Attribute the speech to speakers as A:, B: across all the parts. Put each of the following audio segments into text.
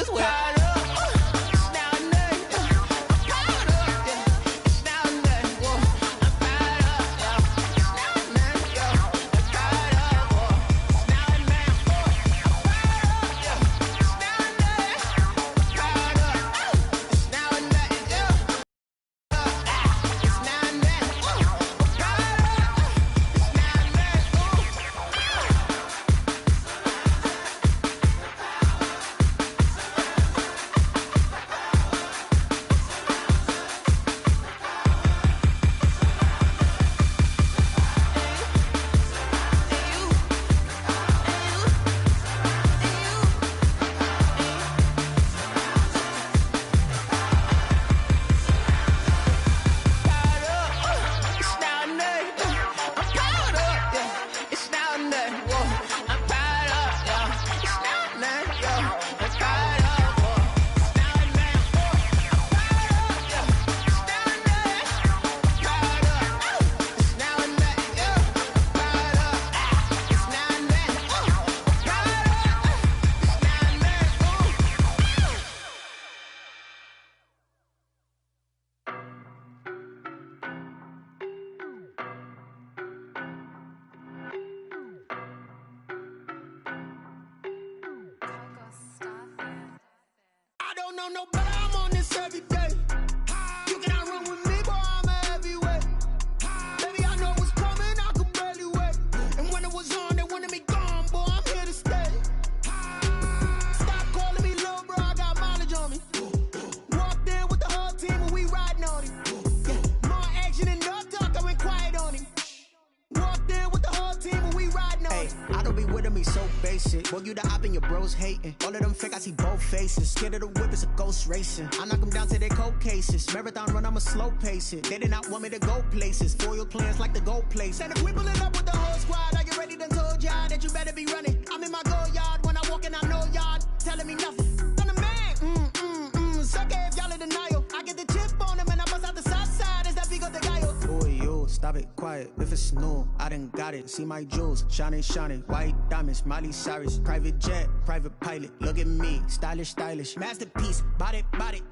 A: this way.
B: Boy, you the op and your bros hating. All of them fake, I see both faces. Scared of the whip, it's a ghost racing. I knock them down to their cold cases. Marathon run, I'ma slow pace it. They did not want me to go places. Foil plans like the gold place. And if we pulling up with the whole squad, are you ready? Done told y'all that you better be running. I'm in my go yard. When I walk in, I know y'all telling me nothing. I'm the man. Suck it if y'all in denial. I get the chip on them and I bust out the south side. Is that Vigo de Gallo? Boy, yo, stop it, quiet. If it's new, I done got it. See my jewels, shining, shining. White diamonds, Miley Cyrus. Private jet, private pilot. Look at me, stylish, stylish. Masterpiece, body,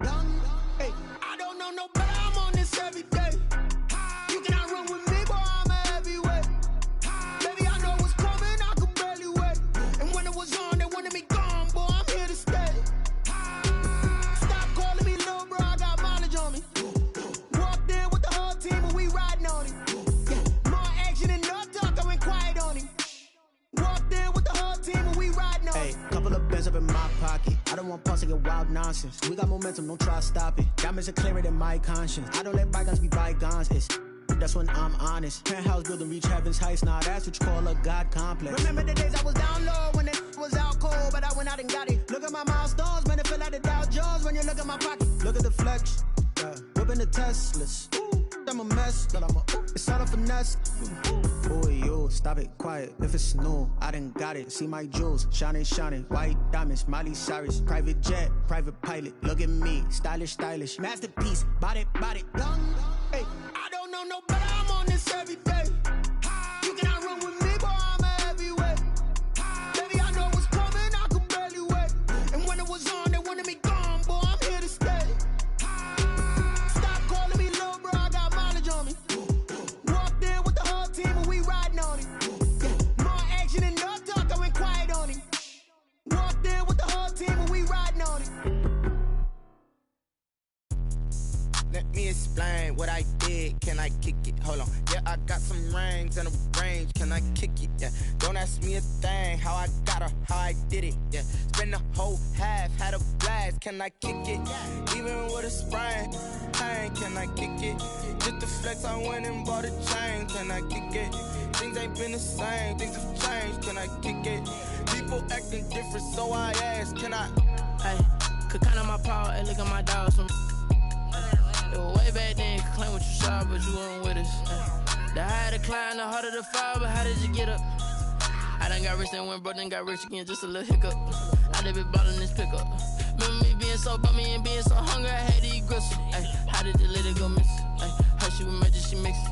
B: young. Hey, I don't know no better. I'm on this every day. You cannot run with me, boy. I'm a heavyweight. Baby, I know what's coming. I could barely wait. And when it was on, they wanted me gone, boy. I'm here to stay. Stop calling me little bro. I got mileage on me. Walked in with the whole team and we riding on it. Yeah, more action and no talk. I went quiet on him. Walked in with the whole team and we riding on it. Hey, couple of bands up in my pocket. I don't want pulse to get wild nonsense. We got momentum, don't try to stop it. Diamonds are clearer than my conscience. I don't let bygones be bygones. That's when I'm honest. Penthouse building, reach heaven's heights. Nah, that's what you call a God complex. Remember the days I was down low when it was out cold, but I went out and got it. Look at my milestones, man, it feel like the Dow Jones when you look at my pocket. Look at the flex, whipping the Teslas. I'm a mess, but it's all a finesse. Boy, yo, stop it, quiet. If it's new, I done got it. See my jewels, shining, shining. White diamonds, Miley Cyrus. Private jet, private pilot. Look at me, stylish, stylish. Masterpiece, body, young. Hey, I don't know no better. I'm on this every day. You cannot run with me, boy. I'm a heavyweight. Baby, I know what's coming. I could barely wait. And when it was on, they wanted me gone, boy. I'm here to stay. Stop calling me little bro. I got mileage on me. Walked in with the whole team and we riding on it. Yeah, more action and no talk. I went quiet on him. Walked in with the whole team and we riding on it.
C: Let me explain what I did. Can I kick it? Hold on. Yeah, I got some rings and a range. Can I kick it? Yeah. Don't ask me a thing. How I got her, how I did it. Yeah. Spend the whole half, had a blast. Can I kick it? Even with a sprain. Hey, can I kick it? Just the flex, I went and bought a chain. Can I kick it? Things ain't been the same. Things have changed. Can I kick it? People acting different, so I ask. Can I?
D: Hey, could count on my power and look at my dogs. It was way back then, you could claim what you saw, but you weren't with us. The higher the climb, the harder the fall, but how did you get up? I done got rich, then went broke, then got rich again, just a little hiccup. I done been ballin' this pickup. Remember me being so bummy and being so hungry, I had to eat gristle. Ay, how did the lady go miss? Ay, how she was magic, she mixed.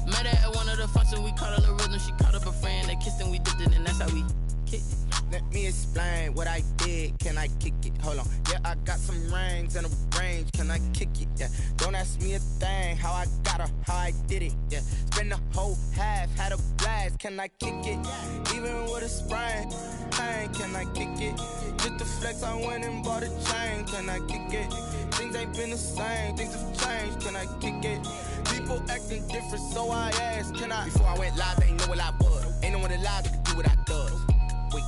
D: Met her at one of the functions, we caught a little rhythm, she caught up a friend, they kissed and we dipped it, and that's how we kicked it.
C: Let me explain what I did. Can I kick it? Hold on. Yeah, I got some rings and a range. Can I kick it? Yeah. Don't ask me a thing. How I got her, how I did it. Yeah. Spend the whole half, had a blast. Can I kick it? Even with a sprain. Pain, can I kick it? Just the flex, I went and bought a chain. Can I kick it? Things ain't been the same. Things have changed. Can I kick it? People acting different, so I asked. Can I? Before I went live, they ain't know what I was. Ain't no one alive that could do what I does. Wait.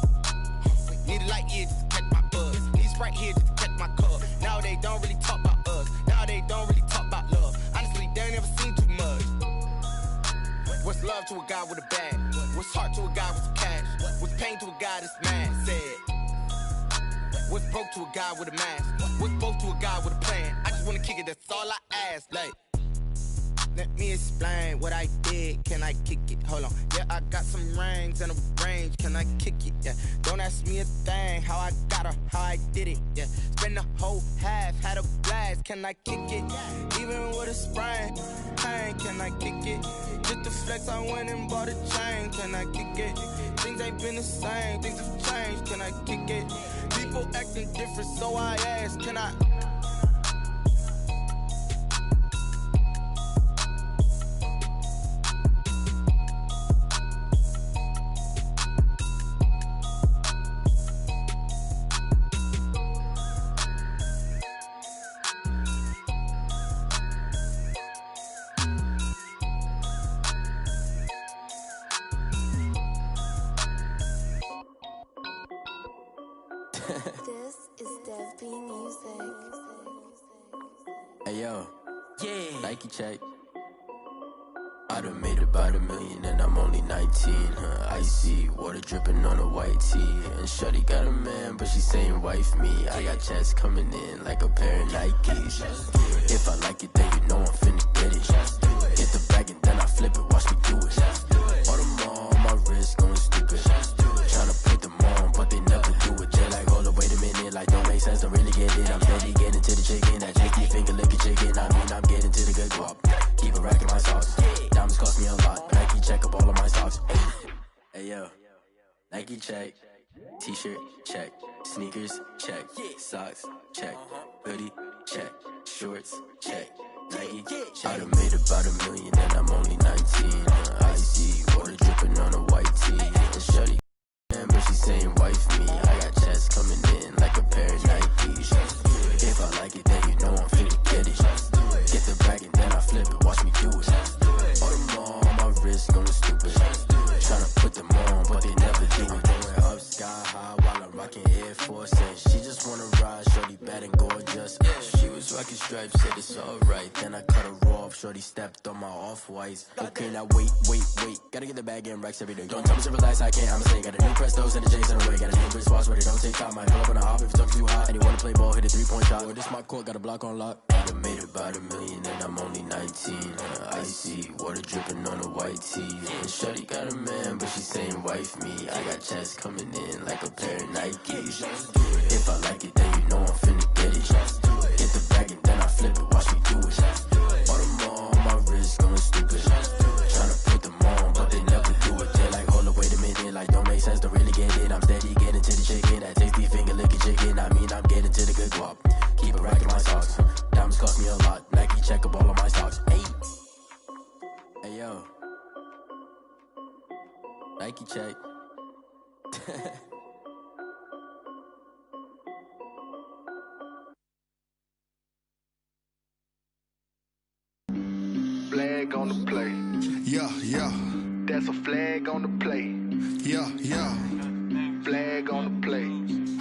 C: Need a light year just to catch my buzz. Need Sprite here just to catch my cup. Now they don't really talk about us. Now they don't really talk about love. Honestly, they ain't never seen too much. What's love to a guy with a bag? What's heart to a guy with some cash? What's pain to a guy that's mad? Said. What's broke to a guy with a mask? What's both to a guy with a plan? I just wanna kick it, that's all I ask. Like, let me explain what I did. Can I kick it? Hold on. Yeah, I got some rings and a range. Can I kick it? Yeah. Don't ask me a thing. How I got her, how I did it. Yeah. Spend the whole half, had a blast. Can I kick it? Even with a sprain. Pain, can I kick it? Just the flex, I went and bought a chain. Can I kick it? Things ain't been the same. Things have changed. Can I kick it? People acting different, so I asked. Can I?
A: This is Dev B Music.
E: Hey yo, yeah, Nike check. I done made about $1 million and I'm only 19. Icy water dripping on a white tee. And shawty got a man, but she saying wife me. I got checks coming in like a pair of Nikes. If I like it, then you know I'm finna get it. Get the bag and then I flip it, watch me do it. All them on my wrist going stupid. Tryna put them on, but they never do it. They're like, hold up, wait a minute, like don't make sense, don't really get it. I'm steady getting to the chicken, that cheeky finger licking chicken. I mean, I'm getting to the good guap. Keep a rack in my socks. Diamonds cost me a lot. Nike check up all of my socks. Hey yo, Nike check. T-shirt check. Sneakers check. Socks check. Hoodie check. Shorts check. Nike check. I done made about $1 million and I'm only 19. Icy water dripping on a white tee. And shawty, but she saying wife me. I got checks coming in like a pair of Nikes. If I like it, then you know I'm finna get it. Get the bag and then I flip it, watch me do it. All them on my wrist going stupid. Tryna put them on, but they never do it. Going up sky high while I'm rocking Air Force. And she just wanna ride, shorty bad and gorgeous. She was rocking stripes, said it's alright. Then I cut her off, shorty stepped on my off-whites. Okay, now wait. Gotta get the bag and racks every day. Don't tell me to relax, I can't, I'ma say. Got a new Prestos and a J's in the way. Got a new wristwatch where they don't take time. Might pull up on a hop if it's talking too hot. And you wanna play ball, hit a 3-point shot. Well, this my court, got a block on lock. I done made about $1 million and I'm only 19. Icy water dripping on a white tee. And shawty got a man, but she saying wife me. I got checks coming in like a pair of Nikes. If I like it, then you know I'm finna get it. Get the bag and then I flip it, watch me do it. All them on my wrist going stupid. Tryna put them on, but they never do it. They're like, hold up, wait a minute, like don't make sense, don't really get it. I'm steady getting to the chicken, that tasty finger licking chicken. I mean, I'm getting to the good guap. Keep a rack in my socks. Diamonds cost me a lot. Nike check up all of my socks. Hey yo, Nike check.
F: Flag on the play.
B: Yeah.
F: That's a flag on the play.
B: Yeah.
F: Flag on the play.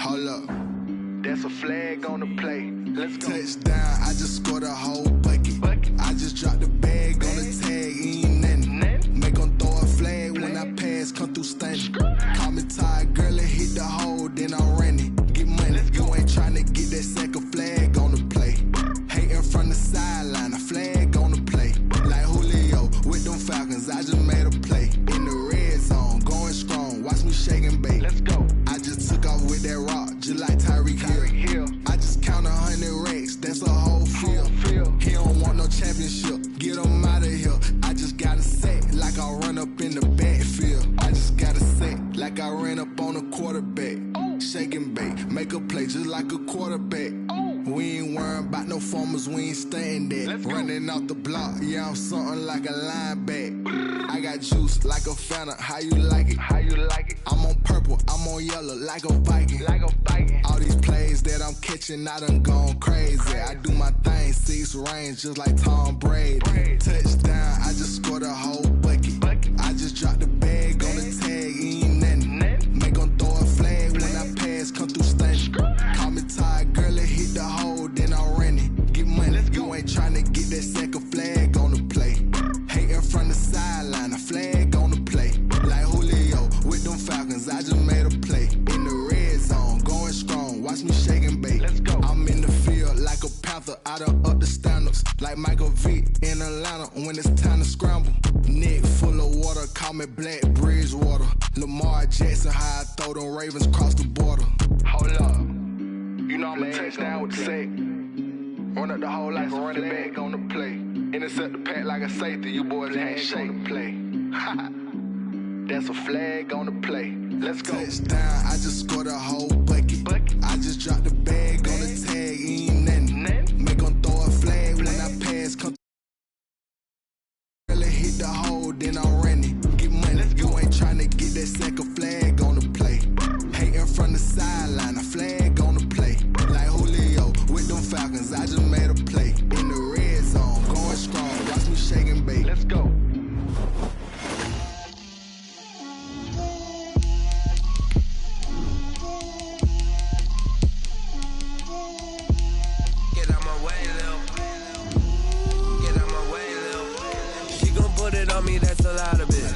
B: Hold up.
F: That's a flag on the play. Let's go.
B: Touchdown, I just scored a whole bucket. I just dropped the bag on the tag, ain't nothing. Make 'em throw a flag when I pass, come through stunning. Call me tired, girl, and hit the hole, then I ran it. Get money, you ain't tryna get that second flag on the play. Hating from the sideline, a flag on the play. Like Julio with them Falcons, I just made a play. In the red zone, going strong, watch me shake and bake.
F: Let's go.
B: I just took off with that rock, just like Tyreek Hill. I just count 100 racks, that's a whole field. He don't want no championship, get him out of here. I just got a set, like I run up in the backfield. I just got a set, like I ran up
G: quarterback. We ain't worrying about no formers, we ain't staying there. Running off the block, yeah, I'm something like a linebacker. I got juice like a Fanta, how you like it? How you like it? I'm on purple, I'm on yellow, like a Viking. Like a Viking. All these plays that I'm catching, I done gone crazy. I do my thing, 6 range, just like Tom Brady. Touchdown, I just scored a whole bucket. I just dropped the bag on the tag, ain't nothing. Make 'em throw a flag when I pass, come through stunning. Call me tired, girl, it hit the hole, then I ran it. Get money, you ain't tryna get that second flag on the play. Hating from the sideline, a flag on the play. Like Julio with them Falcons, I just made a play. In the red zone, going strong, watch me shake and bake. I'm in the field like a Panther, I done up the standards. Like Michael Vick in Atlanta when it's time to scramble. Neck full of water, call me Black Bridgewater. Lamar Jackson, how I throw them Ravens cross the border.
F: Hold up. You know I'm a touchdown with the sack. Run up the hole like a running back on the play. Intercept the pack like a safety. You boys ain't shake the play. That's a flag on the play. Let's go.
G: Touchdown, I just scored a whole bucket. I just dropped the bag on the tag, ain't nothing. Make 'em throw a flag when I pass. Come really hit the hole, then I ran it. Get money, you ain't tryna get that second flag on the play. Hating from the sideline, a flag on the play. Like Julio with them Falcons, I just made a play. In the red zone, going strong, watch me shake and bake.
F: Let's go.
H: Get out my way, Lil. Get out my way, Lil. She gon' put it on me, that's a lot of it.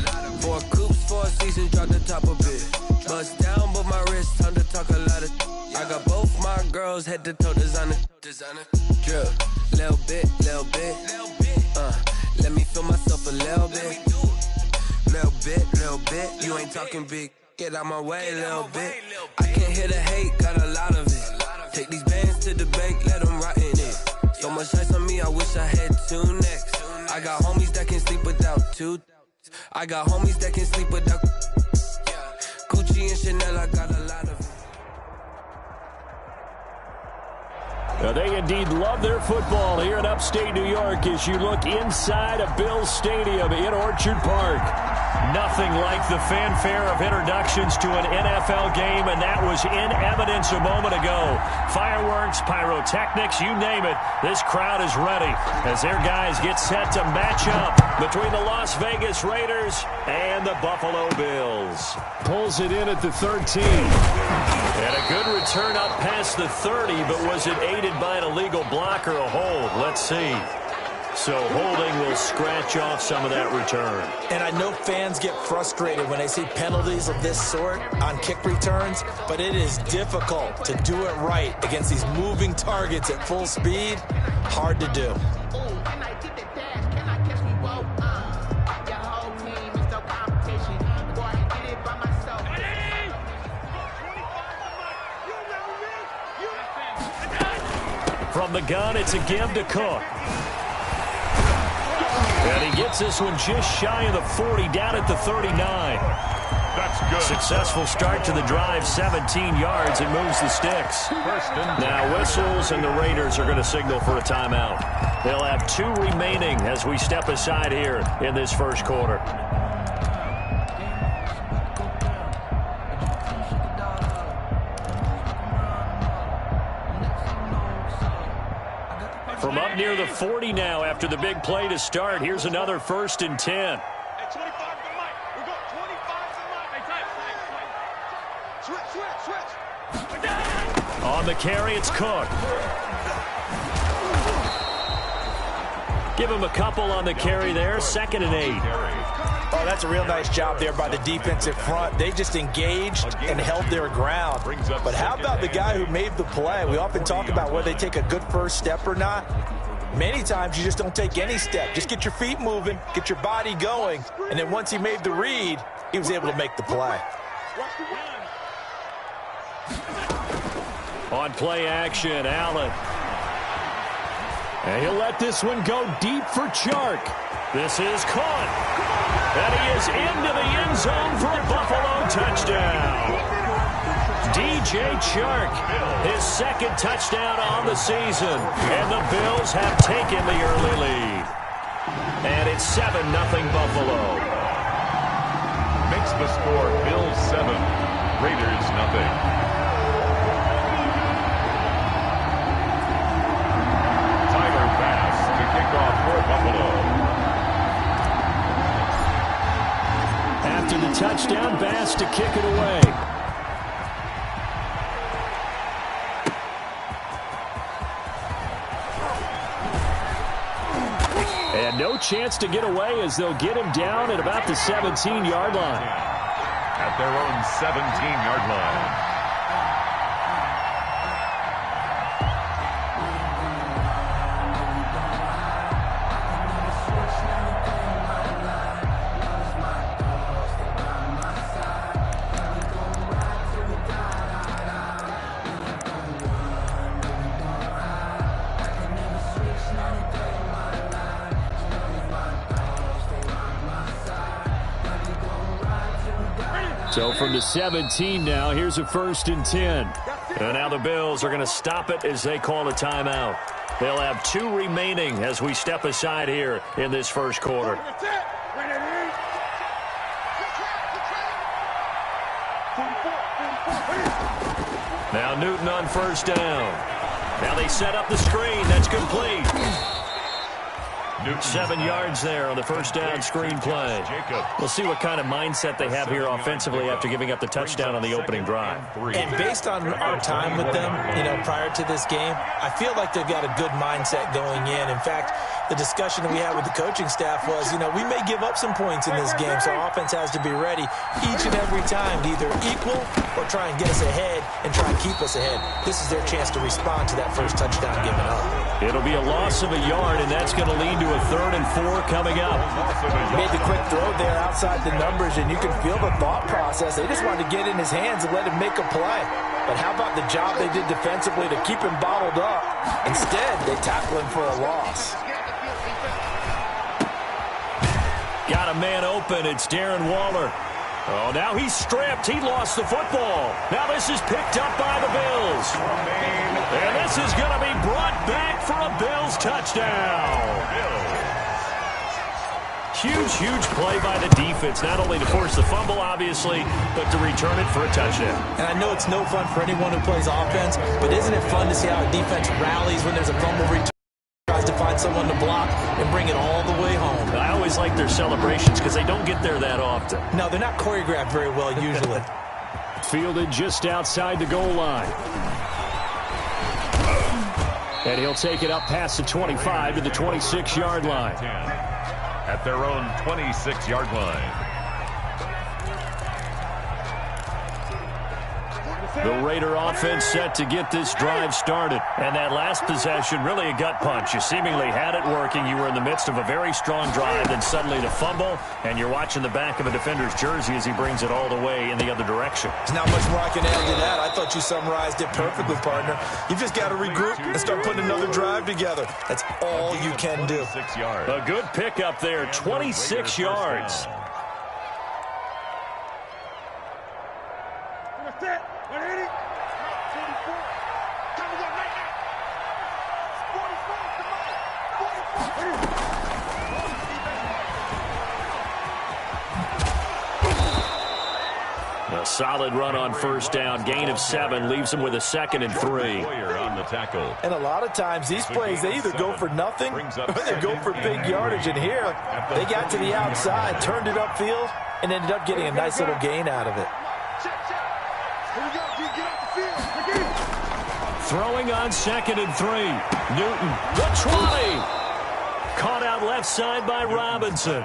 H: 4 coops, 4 seasons, drop the top of it. Bust down, but my wrist, time to talk a lot of. I got both my girls, head to toe designer. Drip, little bit. Let me feel myself a little bit. Little bit. You ain't talking big. Get out my way, little bit. I can't hear the hate, got a lot of it. Take these bands to the bank, let them rot in it. So much ice on me, I wish I had 2 necks. I got homies that can sleep without 2. I got homies that can sleep without Gucci and Chanel, I got a lot of it.
I: Now they indeed love their football here in upstate New York as you look inside of Bills Stadium in Orchard Park. Nothing like the fanfare of introductions to an NFL game, and that was in evidence a moment ago. Fireworks, pyrotechnics, you name it. This crowd is ready as their guys get set to match up between the Las Vegas Raiders and the Buffalo Bills. Pulls it in at the 13. And a good return up past the 30, but was it aided by an illegal block or a hold? Let's see. So holding will scratch off some of that return.
J: And I know fans get frustrated when they see penalties of this sort on kick returns, but it is difficult to do it right against these moving targets at full speed. Hard to do.
I: From the gun, it's a give to Cook. And he gets this one just shy of the 40, down at the 39.
K: That's good.
I: Successful start to the drive, 17 yards. It moves the sticks. Now whistles, and the Raiders are going to signal for a timeout. They'll have 2 remaining as we step aside here in this first quarter. From up near the 40 now after the big play to start. Here's another 1st and 10. On the carry, it's Cook. Give him a couple on the carry there. 2nd and 8.
J: Oh, that's a real nice job there by the defensive front. They just engaged and held their ground. But how about the guy who made the play? We often talk about whether they take a good first step or not. Many times you just don't take any step. Just get your feet moving, get your body going, and then once he made the read, he was able to make the play.
I: On play action, Allen. And he'll let this one go deep for Chark. This is caught. And he is into the end zone for a Buffalo touchdown. DJ Chark, his second touchdown on the season. And the Bills have taken the early lead. And it's 7-0 Buffalo.
K: Makes the score Bills 7, Raiders 0. For Buffalo.
I: After the touchdown, Bass to kick it away. And no chance to get away as they'll get him down at about the 17-yard line.
K: At their own 17-yard line.
I: So from the 17 now, here's a 1st and 10. And now the Bills are going to stop it as they call a timeout. They'll have 2 remaining as we step aside here in this first quarter. Now Newton on 1st down. Now they set up the screen. That's complete. 7 yards there on the 1st down screen play. We'll see what kind of mindset they have here offensively after giving up the touchdown on the opening drive.
J: And based on our time with them, prior to this game, I feel like they've got a good mindset going in. In fact, the discussion that we had with the coaching staff was, we may give up some points in this game, so our offense has to be ready each and every time to either equal or try and get us ahead and try and keep us ahead. This is their chance to respond to that first touchdown given up.
I: It'll be a loss of a yard, and that's going to lead to a 3rd and 4 coming up.
J: Made the quick throw there outside the numbers, and you can feel the thought process. They just wanted to get in his hands and let him make a play. But how about the job they did defensively to keep him bottled up? Instead, they tackle him for a loss.
I: Got a man open. It's Darren Waller. Oh, now he's stripped. He lost the football. Now this is picked up by the Bills. And this is going to be brought back for a Bills touchdown. Huge play by the defense, not only to force the fumble, obviously, but to return it for a touchdown.
J: And I know it's no fun for anyone who plays offense, but isn't it fun to see how a defense rallies when there's a fumble return? Tries to find someone to block and bring it all the way home.
I: I always like their celebrations because they don't get there that often.
J: No, they're not choreographed very well usually.
I: Fielded just outside the goal line. And he'll take it up past the 25 to the 26-yard line.
K: At their own 26-yard line.
I: The Raider offense set to get this drive started. And that last possession, really a gut punch. You seemingly had it working. You were in the midst of a very strong drive, then suddenly the fumble, and you're watching the back of a defender's jersey as he brings it all the way in the other direction.
J: There's not much more I can add to that. I thought you summarized it perfectly, partner. You've just got to regroup and start putting another drive together. That's all you can do.
I: A good pickup there, 26 yards. A solid run on 1st down. Gain of 7 leaves him with a 2nd and 3.
K: On the tackle.
J: And a lot of times these plays, they either go for nothing or they go for big yardage. And here, they got to the outside, turned it upfield, and ended up getting a nice little gain out of it.
I: Throwing on 2nd and 3. Newton, the 20. Caught out left side by Robinson.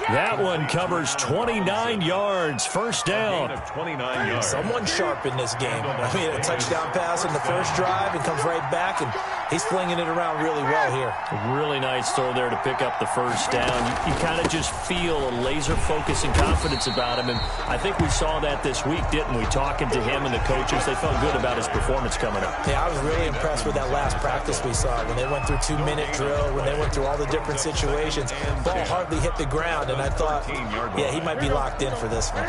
I: That one covers 29 yards. 1st down.
K: 29 yards.
J: Someone sharp in this game. I mean, a touchdown pass on the first drive and comes right back, and he's flinging it around really well here.
I: Really nice throw there to pick up the 1st down. You kind of just feel a laser focus and confidence about him, and I think we saw that this week, didn't we? Talking to him and the coaches, they felt good about his performance coming up.
J: Yeah, I was really impressed with that last practice we saw when they went through 2-minute drill, when they went through all the different situations. Ball hardly hit the ground, and I thought, yeah, he might be locked in for this one.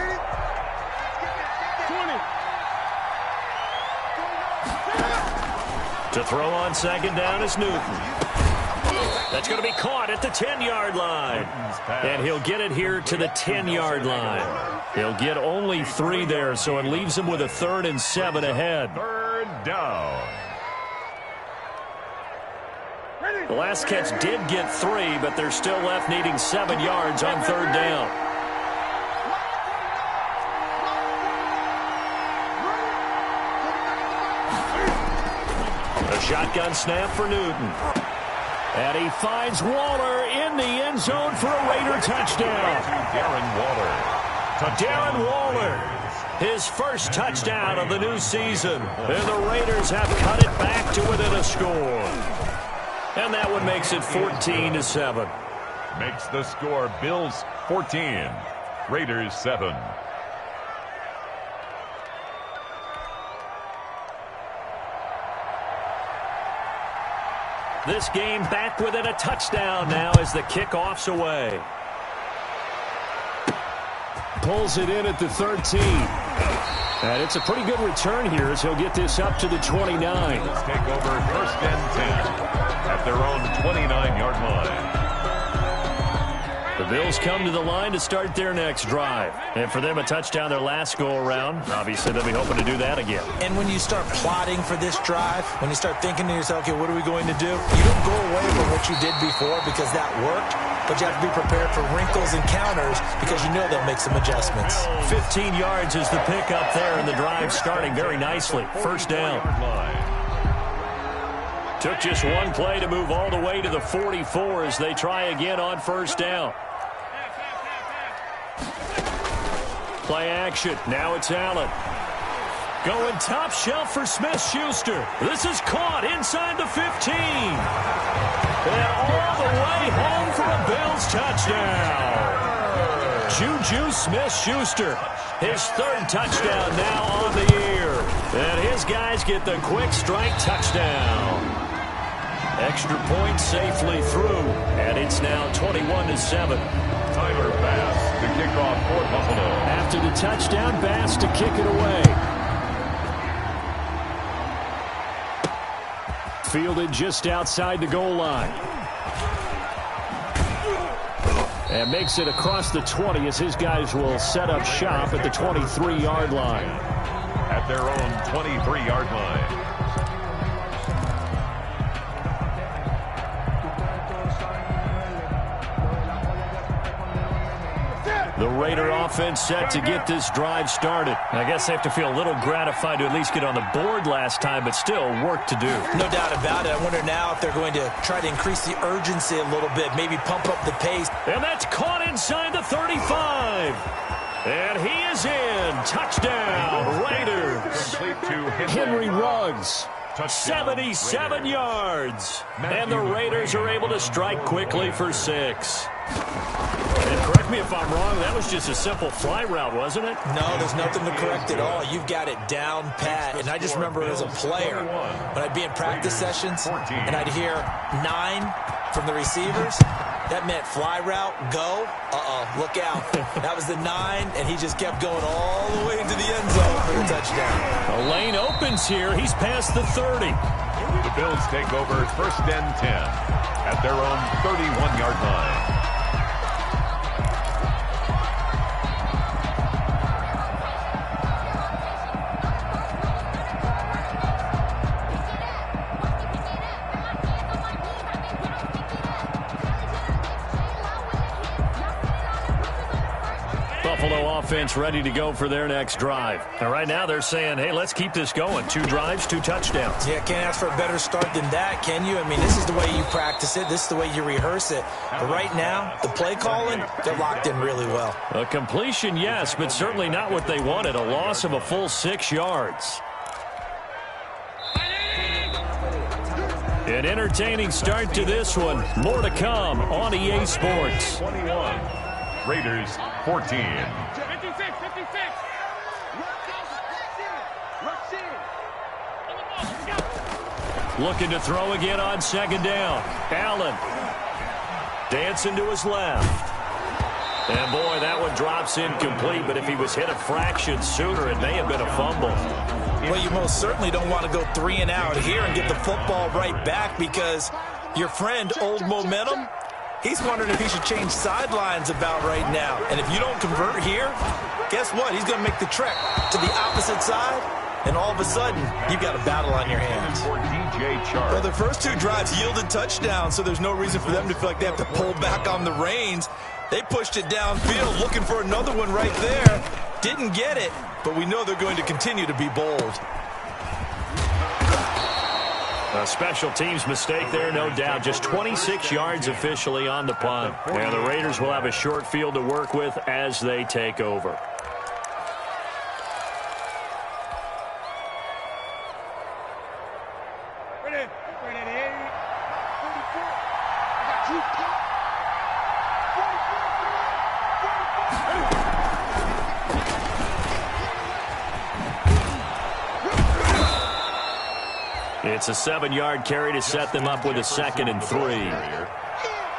I: To throw on second down is Newton. That's going to be caught at the 10-yard line. And he'll get it here to the 10-yard line. He'll get only 3 there, so it leaves him with a 3rd and 7 ahead.
K: 3rd down.
I: The last catch did get 3, but they're still left needing 7 yards on 3rd down. A shotgun snap for Newton. And he finds Waller in the end zone for a Raider touchdown.
K: Darren Waller.
I: Darren Waller, his first touchdown of the new season. And the Raiders have cut it back to within a score. And that one makes it 14-7.
K: Makes the score Bills 14, Raiders 7.
I: This game back within a touchdown now as the kickoff's away. Pulls it in at the 13. And it's a pretty good return here as he'll get this up to the 29.
K: Let's take over 1st and 10 at their own 29-yard line.
I: The Bills come to the line to start their next drive. And for them, a touchdown their last go-around. Obviously, they'll be hoping to do that again.
J: And when you start plotting for this drive, when you start thinking to yourself, okay, what are we going to do? You don't go away from what you did before because that worked, but you have to be prepared for wrinkles and counters because you know they'll make some adjustments.
I: 15 yards is the pickup there, and the drive starting very nicely. 1st down. Took just one play to move all the way to the 44 as they try again on 1st down. Play action. Now it's Allen. Going top shelf for Smith-Schuster. This is caught inside the 15. And all the way home for a Bills touchdown. Juju Smith-Schuster. His 3rd touchdown now on the year. And his guys get the quick strike touchdown. Extra point safely through. And it's now 21-7.
K: Tyler Bass to kick off for Buffalo.
I: After the touchdown, Bass to kick it away. Fielded just outside the goal line. And makes it across the 20 as his guys will set up shop at the 23-yard line.
K: At their own 23-yard line.
I: The Raider offense set to get this drive started. I guess they have to feel a little gratified to at least get on the board last time, but still work to do.
J: No doubt about it. I wonder now if they're going to try to increase the urgency a little bit, maybe pump up the pace.
I: And that's caught inside the 35. And he is in. Touchdown, Raiders. Henry Ruggs. 77 yards. And the Raiders are able to strike quickly for 6. And correct me if I'm wrong, that was just a simple fly route, wasn't it?
J: No, there's nothing to correct at all. You've got it down pat. And I just remember as a player, when I'd be in practice sessions and I'd hear 9 from the receivers, that meant fly route, go, look out. That was the 9, and he just kept going all the way into the end zone for the touchdown.
I: The lane opens here. He's past the 30.
K: The Bills take over 1st and 10 at their own 31-yard line.
I: Buffalo offense ready to go for their next drive. And right now they're saying, hey, let's keep this going. 2 drives, 2 touchdowns.
J: Yeah, can't ask for a better start than that, can you? I mean, this is the way you practice it. This is the way you rehearse it. But right now, the play calling, they're locked in really well.
I: A completion, yes, but certainly not what they wanted. A loss of a full 6 yards. An entertaining start to this one. More to come on EA Sports.
K: 21. Raiders 14.
L: 56.
I: Looking to throw again on 2nd down. Allen dancing to his left. And boy, that one drops incomplete, but if he was hit a fraction sooner, it may have been a fumble.
J: Well, you most certainly don't want to go 3 and out here and get the football right back, because your friend, Old Momentum, he's wondering if he should change sidelines about right now. And if you don't convert here, guess what? He's going to make the trek to the opposite side, and all of a sudden, you've got a battle on your hands. Well, the first 2 drives yielded touchdowns, so there's no reason for them to feel like they have to pull back on the reins. They pushed it downfield, looking for another one right there. Didn't get it, but we know they're going to continue to be bold.
I: A special teams mistake there, no doubt. Just 26 yards officially on the punt. And the Raiders will have a short field to work with as they take over. It's a 7-yard carry to set them up with a 2nd and 3.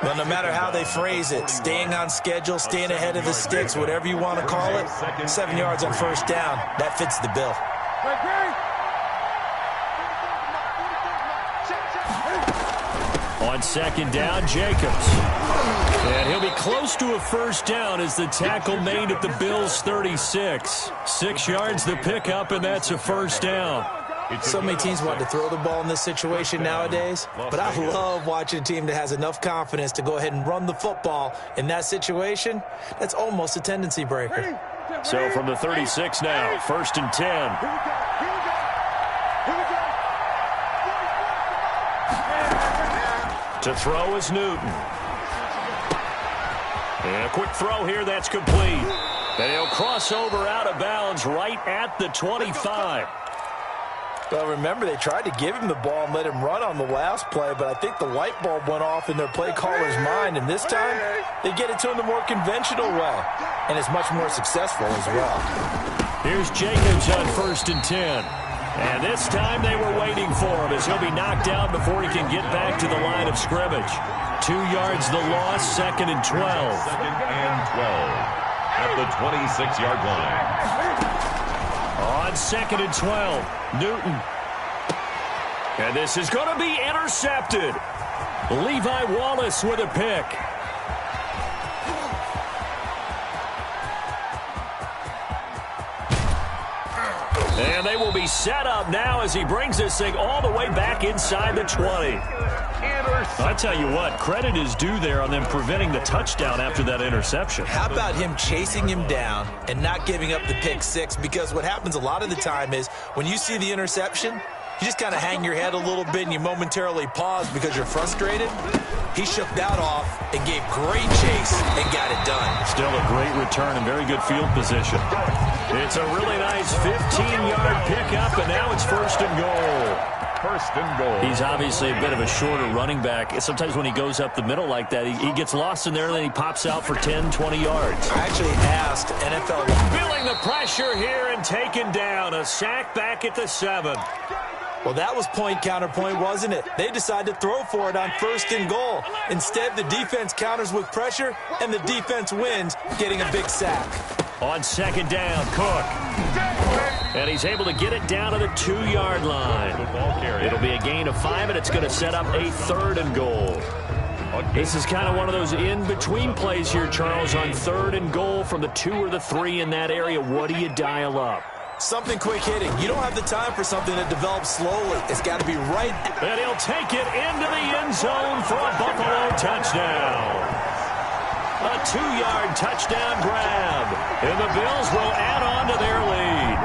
J: Well, no matter how they phrase it, staying on schedule, staying ahead of the sticks, whatever you want to call it, 7 yards on first down, that fits the bill.
I: On 2nd down, Jacobs. And he'll be close to a first down as the tackle made at the Bills' 36. 6 yards the pickup, and that's a first down.
J: So many teams want to throw the ball in this situation nowadays, but I love watching a team that has enough confidence to go ahead and run the football in that situation. That's almost a tendency breaker.
I: So from the 36 now, 1st and 10. To throw is Newton. And a quick throw here, that's complete. And he'll cross over out of bounds right at the 25.
J: Well, remember, they tried to give him the ball and let him run on the last play, but I think the light bulb went off in their play caller's mind, and this time they get it to him the more conventional way, and it's much more successful as well.
I: Here's Jacobs on 1st and 10. And this time they were waiting for him as he'll be knocked down before he can get back to the line of scrimmage. 2 yards the loss, 2nd and 12.
K: 2nd and 12 at the 26-yard line.
I: On 2nd and 12, Newton. And this is going to be intercepted. Levi Wallace with a pick. And they will be set up now as he brings this thing all the way back inside the 20. I tell you what, credit is due there on them preventing the touchdown after that interception.
J: How about him chasing him down and not giving up the pick six? Because what happens a lot of the time is when you see the interception, you just kind of hang your head a little bit and you momentarily pause because you're frustrated. He shook that off and gave great chase and got it done.
I: Still a great return and very good field position. It's a really nice 15-yard pickup, and now it's 1st and goal.
K: 1st and goal.
I: He's obviously a bit of a shorter running back. Sometimes when he goes up the middle like that, he gets lost in there, and then he pops out for 10, 20 yards.
J: I actually asked NFL.
I: Feeling the pressure here and taken down. A sack back at the 7.
J: Well, that was point counterpoint, wasn't it? They decided to throw for it on 1st and goal. Instead, the defense counters with pressure, and the defense wins, getting a big sack.
I: On 2nd down, Cook. And he's able to get it down to the 2-yard line. It'll be a gain of 5, and it's going to set up a 3rd and goal. This is kind of one of those in-between plays here, Charles, on 3rd and goal from the 2 or the 3 in that area. What do you dial up?
J: Something quick hitting. You don't have the time for something that develops slowly. It's got to be right.
I: And he'll take it into the end zone for a Buffalo touchdown. A 2-yard touchdown grab. And the Bills will add on to their lead.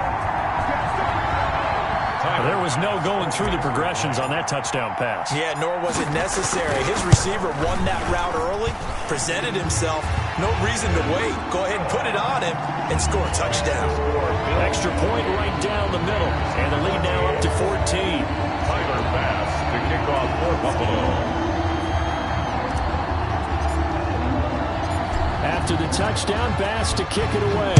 I: There was no going through the progressions on that touchdown pass.
J: Yeah, nor was it necessary. His receiver won that route early, presented himself. No reason to wait. Go ahead and put it on him and score a touchdown.
I: Extra point right down the middle. And the lead now up to 14.
K: Tyler Bass to kick off for Buffalo.
I: After the touchdown, Bass to kick it away.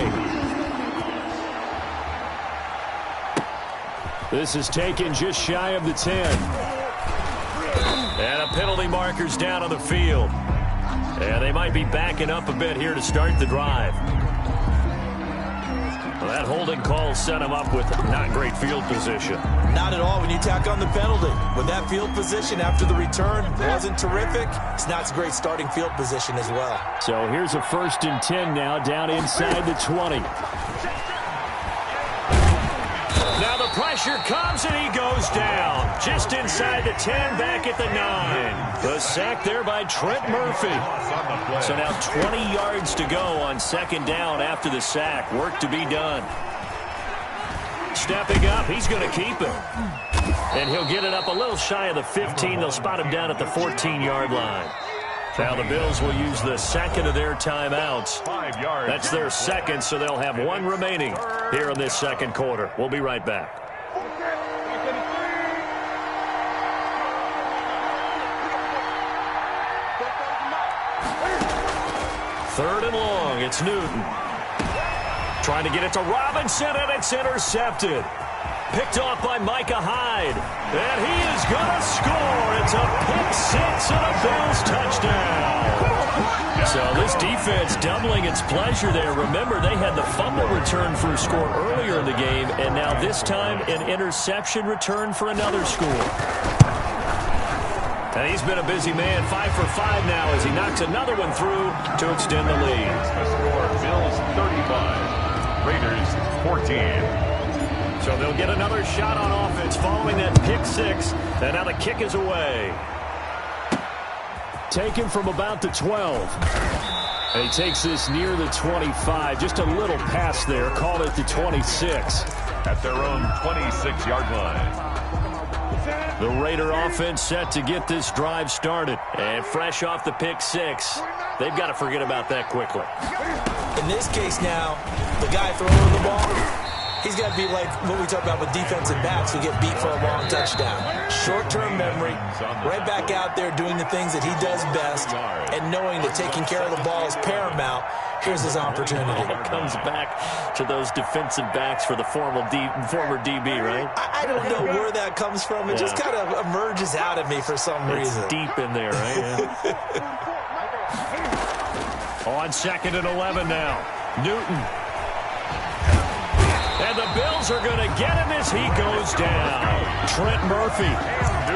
I: This is taken just shy of the 10. And a penalty marker's down on the field. And they might be backing up a bit here to start the drive. that holding call set him up with not great field position.
J: Not at all when you tack on the penalty. With that field position after the return wasn't terrific, it's not a great starting field position as well.
I: So here's a 1st and 10 now down inside the 20. Now the pressure comes and he goes down. Just inside the 10, back at the 9. The sack there by Trent Murphy. So now 20 yards to go on 2nd down after the sack. Work to be done. Stepping up, he's going to keep it. And he'll get it up a little shy of the 15. They'll spot him down at the 14-yard line. Now the Bills will use the 2nd of their timeouts. That's their 2nd, so they'll have 1 remaining here in this 2nd quarter. We'll be right back. Third and long, it's Newton. Trying to get it to Robinson, and it's intercepted. Picked off by Micah Hyde. And he is going to score. It's a pick-6 and a Bills touchdown. So this defense doubling its pleasure there. Remember, they had the fumble return for a score earlier in the game, and now this time an interception return for another score. And he's been a busy man, 5 for 5 now as he knocks another one through to extend the lead.
K: The score, Bills 35, Raiders 14.
I: So they'll get another shot on offense following that pick-6, and now the kick is away. Taken from about the 12. And he takes this near the 25. Just a little pass there. Call it the 26.
K: At their own 26-yard line.
I: The Raider offense set to get this drive started. And fresh off the pick-6, they've got to forget about that quickly.
J: In this case now, the guy throwing the ball, he's got to be like what we talk about with defensive backs who get beat for a long touchdown. Short-term memory, right back out there doing the things that he does best, and knowing that taking care of the ball is paramount. Here's his opportunity.
I: It comes back to those defensive backs for the former DB, right?
J: I don't know where that comes from. It just kind of emerges out of me for some reason.
I: It's deep in there, right? On 2nd and 11 now. Newton. And the Bills are going to get him as he goes down. Trent Murphy.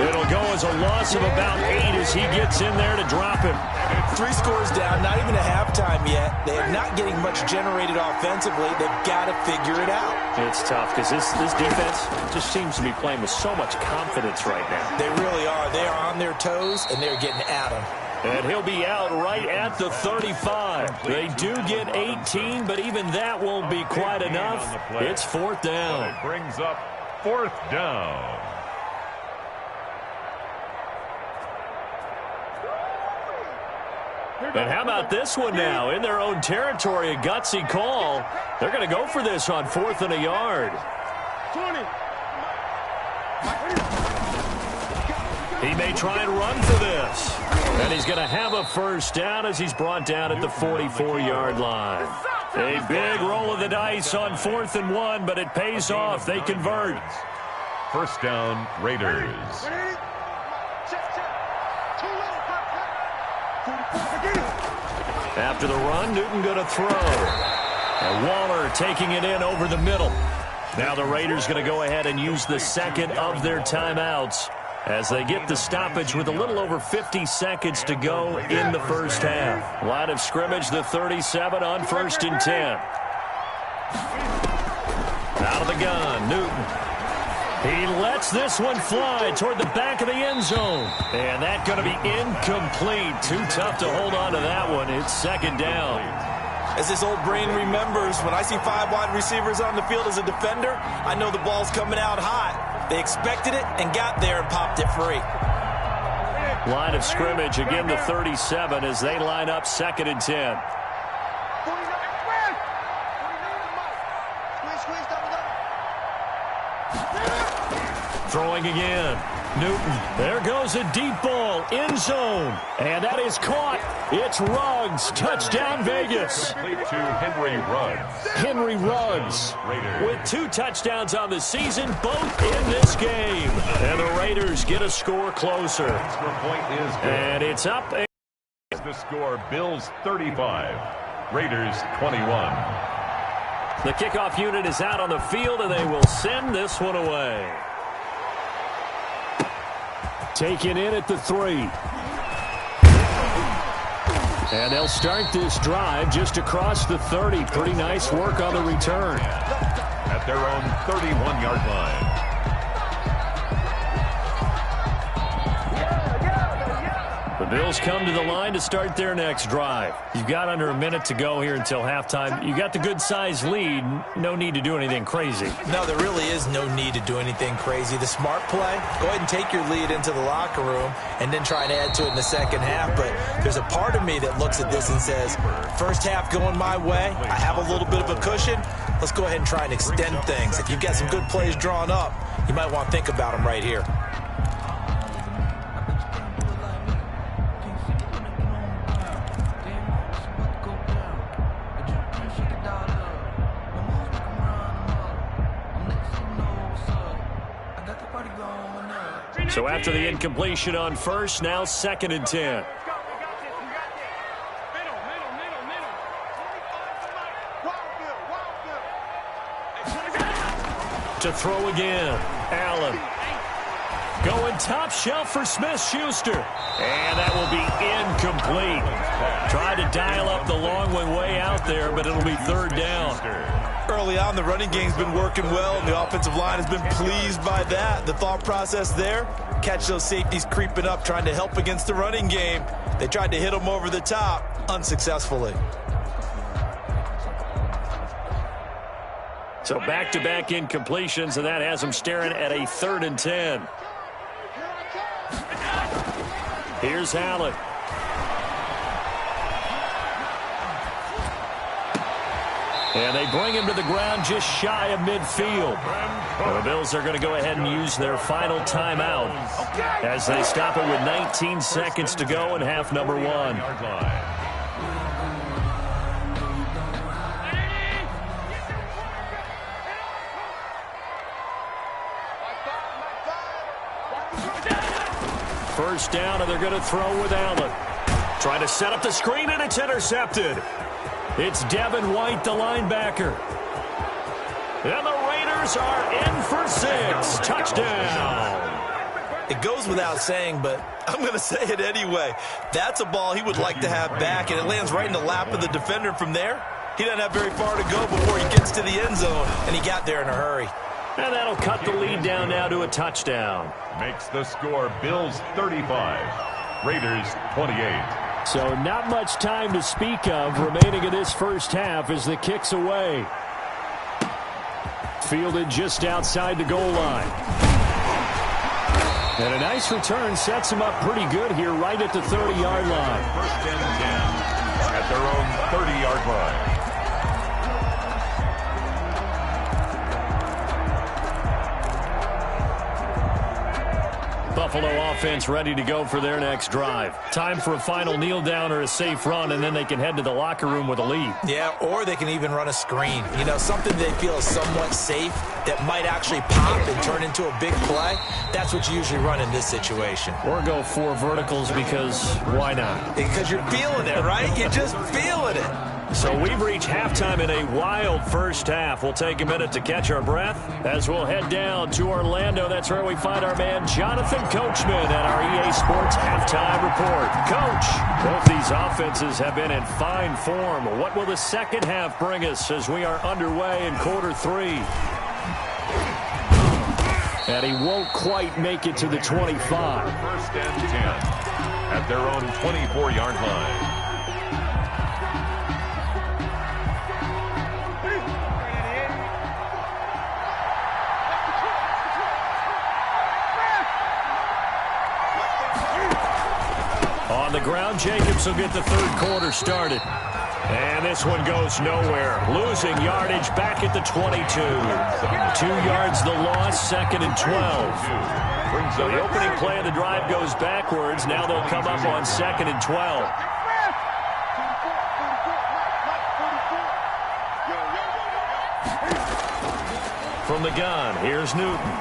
I: It'll go as a loss of about 8 as he gets in there to drop him.
J: 3 scores down, not even a halftime yet. They are not getting much generated offensively. They've got to figure it out.
I: It's tough because this defense just seems to be playing with so much confidence right now.
J: They really are. They are on their toes, and they're getting at them.
I: And he'll be out right at the 35. They do get 18, but even that won't be quite enough. It's 4th down.
K: It brings up 4th down.
I: And how about this one now? In their own territory, a gutsy call. They're going to go for this on 4th and a yard.
F: 20.
I: He may try and run for this. And he's going to have a 1st down as he's brought down at the 44-yard line. A big roll of the dice on 4th and 1, but it pays off. They convert.
K: 1st down, Raiders.
I: After the run, Newton going to throw. And Waller taking it in over the middle. Now the Raiders going to go ahead and use the 2nd of their timeouts as they get the stoppage with a little over 50 seconds to go in the 1st half. Line of scrimmage, the 37 on 1st and 10. Out of the gun, Newton. He lets this one fly toward the back of the end zone. And that's going to be incomplete. Too tough to hold on to that one. It's 2nd down.
J: As this old brain remembers, when I see 5 wide receivers on the field as a defender, I know the ball's coming out hot. They expected it and got there and popped it free.
I: Line of scrimmage, again the 37 as they line up 2nd and 10. Throwing again. Newton. There goes a deep ball. End zone. And that is caught. It's Ruggs. Touchdown, Vegas.
K: Complete to Henry Ruggs.
I: Henry Ruggs with 2 touchdowns on the season, both in this game. And the Raiders get a score closer.
K: Extra point is good.
I: And it's up.
K: The score, Bills 35, Raiders 21.
I: The kickoff unit is out on the field, and they will send this one away. Taken in at the 3. And they'll start this drive just across the 30. Pretty nice work on the return.
K: At their own 31-yard line.
I: The Bills come to the line to start their next drive. You've got under a minute to go here until halftime. You got the good-sized lead. No need to do anything crazy.
J: No, there really is no need to do anything crazy. The smart play, go ahead and take your lead into the locker room and then try and add to it in the second half. But there's a part of me that looks at this and says, first half going my way, I have a little bit of a cushion. Let's go ahead and try and extend things. If you've got some good plays drawn up, you might want to think about them right here.
I: So after the incompletion on first, now 2nd and 10. To throw again, Allen. Going top shelf for Smith-Schuster. And that will be incomplete. Tried to dial up the long one way out there, but it'll be 3rd down.
J: Early on, the running game's been working well, and the offensive line has been pleased by that. The thought process there, catch those safeties creeping up, trying to help against the running game. They tried to hit them over the top, unsuccessfully.
I: So back-to-back incompletions, and that has them staring at a 3rd and 10. Here's Allen. And they bring him to the ground just shy of midfield. Well, the Bills are going to go ahead and use their final timeout as they stop it with 19 seconds to go in half number 1. First down, and they're going to throw with Allen. Trying to set up the screen, and it's intercepted. It's Devin White, the linebacker. And the Raiders are in for 6. Touchdown.
J: It goes without saying, but I'm going to say it anyway. That's a ball he would like to have back, and it lands right in the lap of the defender from there. He doesn't have very far to go before he gets to the end zone, and he got there in a hurry.
I: And that'll cut the lead down now to a touchdown.
K: Makes the score Bills 35, Raiders 28.
I: So not much time to speak of remaining in this first half as the kick's away. Fielded just outside the goal line. And a nice return sets him up pretty good here right at the 30-yard line.
K: 1st and 10 at their own 30-yard line.
I: Buffalo offense ready to go for their next drive. Time for a final kneel down or a safe run, and then they can head to the locker room with a lead.
J: Yeah, or they can even run a screen. You know, something they feel is somewhat safe that might actually pop and turn into a big play. That's what you usually run in this situation.
I: Or go 4 verticals because why not?
J: Because you're feeling it, right? You're just feeling it.
I: So we've reached halftime in a wild first half. We'll take a minute to catch our breath as we'll head down to Orlando. That's where we find our man Jonathan Coachman at our EA Sports Halftime Report. Coach, both these offenses have been in fine form. What will the second half bring us as we are underway in quarter 3? And he won't quite make it to the 25.
K: 1st and 10 at their own 24-yard line.
I: On the ground, Jacobs will get the 3rd quarter started. And this one goes nowhere. Losing yardage back at the 22. 2 yards the loss, 2nd and 12. So the opening play of the drive goes backwards. Now they'll come up on 2nd and 12. From the gun, here's Newton.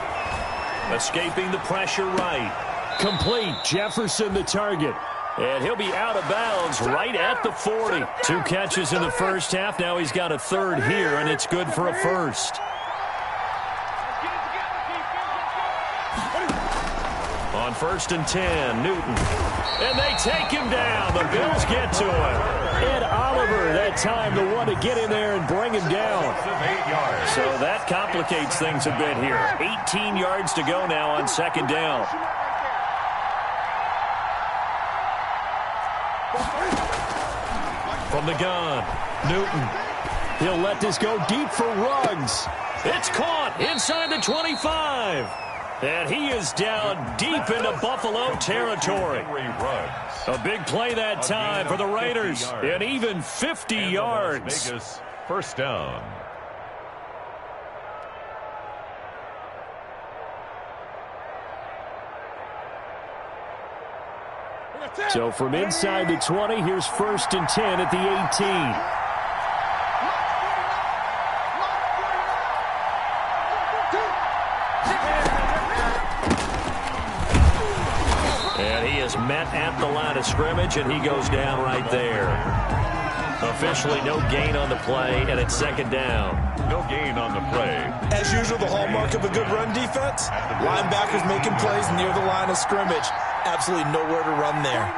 I: Escaping the pressure right. Complete. Jefferson the target. And he'll be out of bounds right at the 40. 2 catches in the first half. Now he's got a third here, and it's good for a first. On 1st and 10, Newton. And they take him down. The Bills get to him. Ed Oliver, that time, the one to get in there and bring him down. So that complicates things a bit here. 18 yards to go now on 2nd down. From the gun, Newton. He'll let this go deep for Ruggs. It's caught inside the 25. And he is down deep into Buffalo territory. A big play that time for the Raiders. And even 50 yards.
K: Vegas, first down.
I: So from inside the 20, here's 1st and 10 at the 18. Met at the line of scrimmage, and he goes down right there. Officially no gain on the play, and it's 2nd down.
K: No gain on the play.
J: As usual, the hallmark of a good run defense, linebackers making plays near the line of scrimmage. Absolutely nowhere to run there.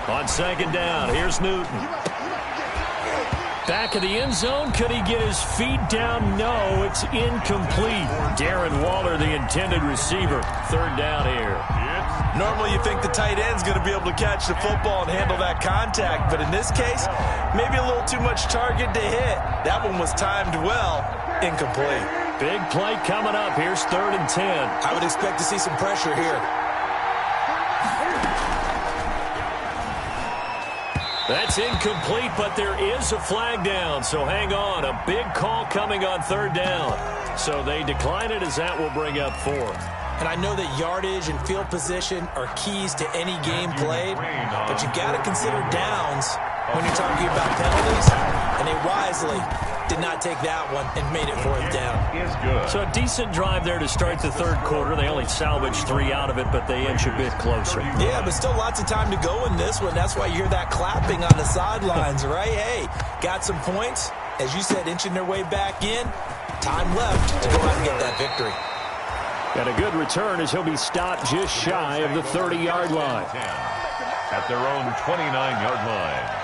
I: On 2nd down, here's Newton. Back of the end zone. Could he get his feet down? No, it's incomplete. Darren Waller, the intended receiver. 3rd down here.
J: Normally you think the tight end's going to be able to catch the football and handle that contact, but in this case, maybe a little too much target to hit. That one was timed well. Incomplete.
I: Big play coming up. Here's 3rd and 10.
J: I would expect to see some pressure here.
I: That's incomplete, but there is a flag down, so hang on. A big call coming on 3rd down. So they decline it as that will bring up 4th.
J: And I know that yardage and field position are keys to any game played, but you got to consider downs when you're talking about penalties, and they wisely did not take that one and made it 4th down.
I: So a decent drive there to start the 3rd quarter. They only salvaged 3 out of it, but they inch a bit closer.
J: Yeah, but still lots of time to go in this one. That's why you hear that clapping on the sidelines, right? Hey, got some points. As you said, inching their way back in. Time left to go out and get that victory.
I: And a good return as he'll be stopped just shy of the 30-yard line.
K: At their own 29-yard line.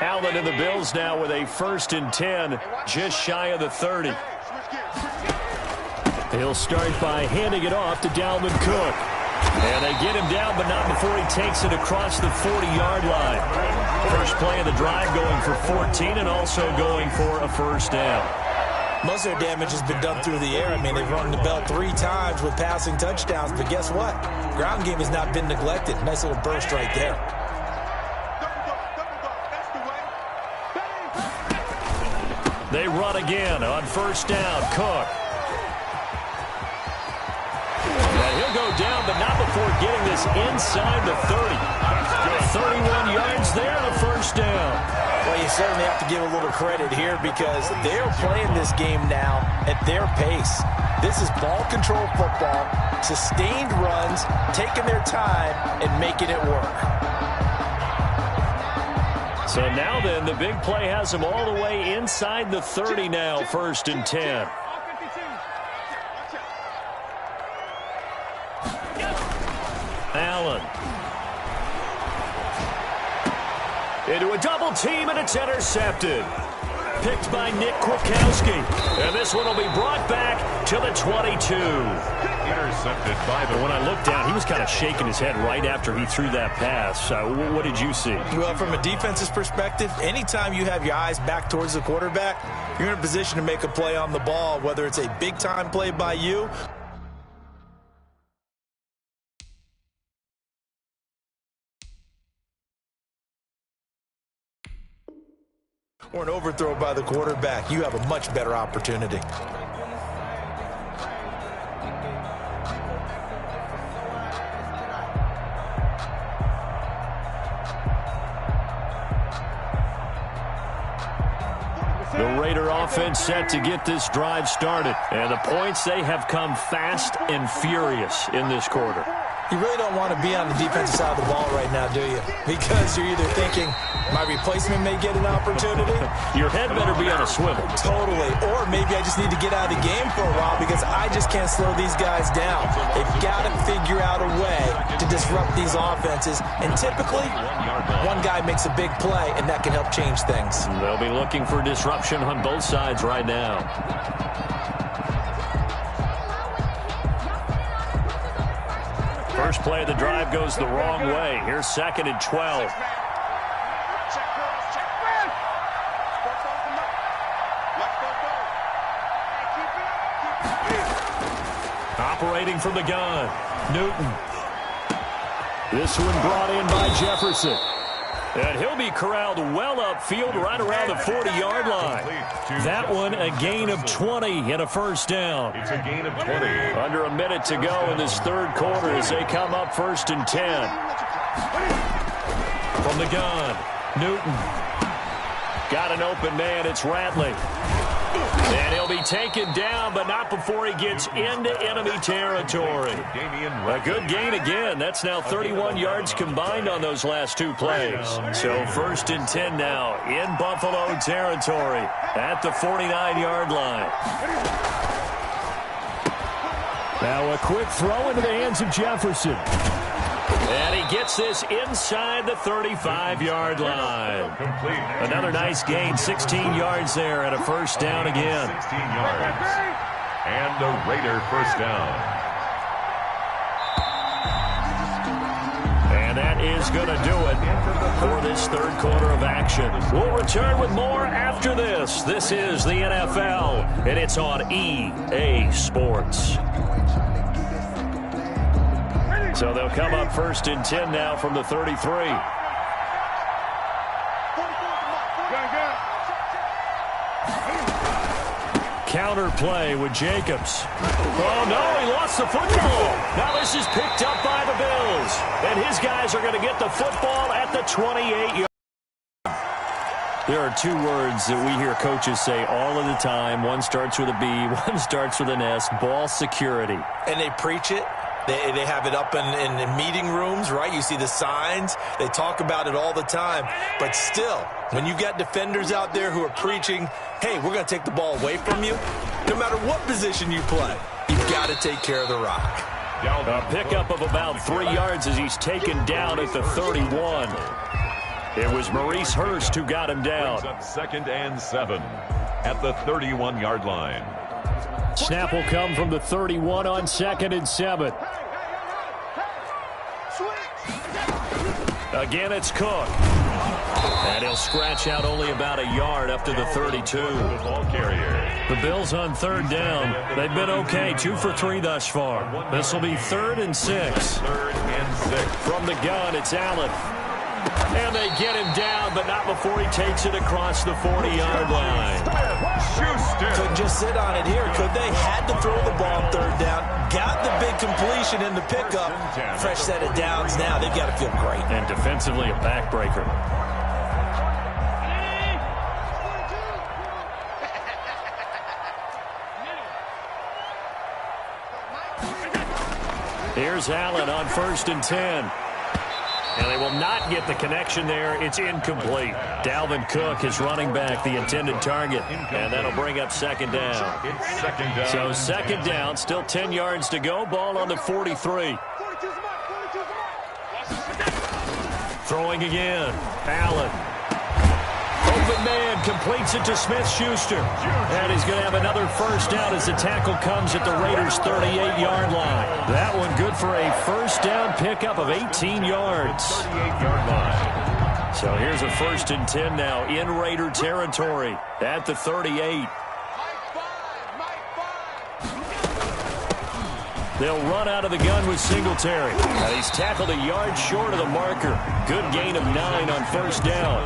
I: Allen and the Bills now with a 1st and 10, just shy of the 30. He'll start by handing it off to Dalvin Cook. And they get him down, but not before he takes it across the 40-yard line. First play of the drive going for 14 and also going for a 1st down.
J: Most of their damage has been done through the air. I mean, they've rung the bell 3 times with passing touchdowns, but guess what? Ground game has not been neglected. Nice little burst right there.
I: They run again on 1st down. Cook. And he'll go down, but not before getting this inside the 30. 31 yards there, the 1st down.
J: Well, you certainly have to give a little credit here because they're playing this game now at their pace. This is ball control football, sustained runs, taking their time, and making it work.
I: So now then, the big play has him all the way inside the 30 now, 1st and 10. Allen. Into a double team, and it's intercepted. Picked by Nick Kwiatkowski. And this one will be brought back to the 22.
K: Intercepted by the...
I: When I looked down, he was kind of shaking his head right after he threw that pass. What did you see?
J: Well, from a defense's perspective, anytime you have your eyes back towards the quarterback, you're in a position to make a play on the ball, whether it's a big-time play by you or an overthrow by the quarterback. You have a much better opportunity.
I: offense set to get this drive started. And the points, they have come fast and furious in this quarter.
J: You really don't want to be on the defensive side of the ball right now, do you? Because you're either thinking, my replacement may get an opportunity.
I: Your head better be on a swivel.
J: Totally. Or maybe I just need to get out of the game for a while because I just can't slow these guys down. They've got to figure out a way to disrupt these offenses. And typically, one guy makes a big play, and that can help change things.
I: They'll be looking for disruption on both sides right now. First play of the drive goes the wrong way. Here's 2nd and 12. Operating from the gun, Newton. This one brought in by Jefferson. And he'll be corralled well upfield right around the 40-yard line. That one a gain of 20 and a first down.
K: It's a gain of 20.
I: Under a minute to go in this third quarter as they come up 1st and 10. From the gun, Newton. Got an open man, it's Ratley. And he'll be taken down, but not before he gets into enemy territory. A good gain again. That's now 31 yards combined on those last two plays. So 1st and 10 now in Buffalo territory at the 49-yard line. Now a quick throw into the hands of Jefferson. And he gets this inside the 35-yard line. Another nice gain, 16 yards there and a first down again.
K: 16 yards. And a Raider first down.
I: And that is going to do it for this third quarter of action. We'll return with more after this. This is the NFL, and it's on EA Sports. So they'll come up 1st and 10 now from the 33. Counter play with Jacobs. Oh, no, he lost the football. Now this is picked up by the Bills. And his guys are going to get the football at the 28-yard. There are two words that we hear coaches say all of the time. One starts with a B, one starts with an S, ball security.
J: And they preach it. They have it up in meeting rooms, right? You see the signs. They talk about it all the time. But still, when you've got defenders out there who are preaching, hey, we're going to take the ball away from you, no matter what position you play, you've got to take care of the rock.
I: A pickup of about 3 yards as he's taken down at the 31. It was Maurice Hurst who got him down.
K: 2nd and 7 at the 31-yard line.
I: Snap will come from the 31 on 2nd and 7. Again, it's Cook. And he'll scratch out only about a yard up to the 32. The Bills on 3rd down. They've been okay, 2 for 3 thus far. This will be 3rd and 6.
K: 3rd and 6.
I: From the gun, it's Allen. And they get him down, but not before he takes it across the 40-yard line.
J: Couldn't just sit on it here, could they? Had to throw the ball 3rd down. Got the big completion in the pickup. Fresh set of downs now. They've got to feel great.
I: And defensively, a backbreaker. Here's Allen on 1st and 10. And they will not get the connection there. It's incomplete. Dalvin Cook is running back, the intended target. And that'll bring up 2nd down.
K: It's 2nd down.
I: So 2nd down, still 10 yards to go. Ball on the 43. Throwing again. Allen. Open man completes it to Smith-Schuster. And he's going to have another first down as the tackle comes at the Raiders' 38-yard line. That one good for a first down pickup of 18 yards.
K: 38-yard line.
I: So here's a 1st and 10 now in Raider territory at the 38. They'll run out of the gun with Singletary. Now he's tackled a yard short of the marker. Good gain of 9 on first down.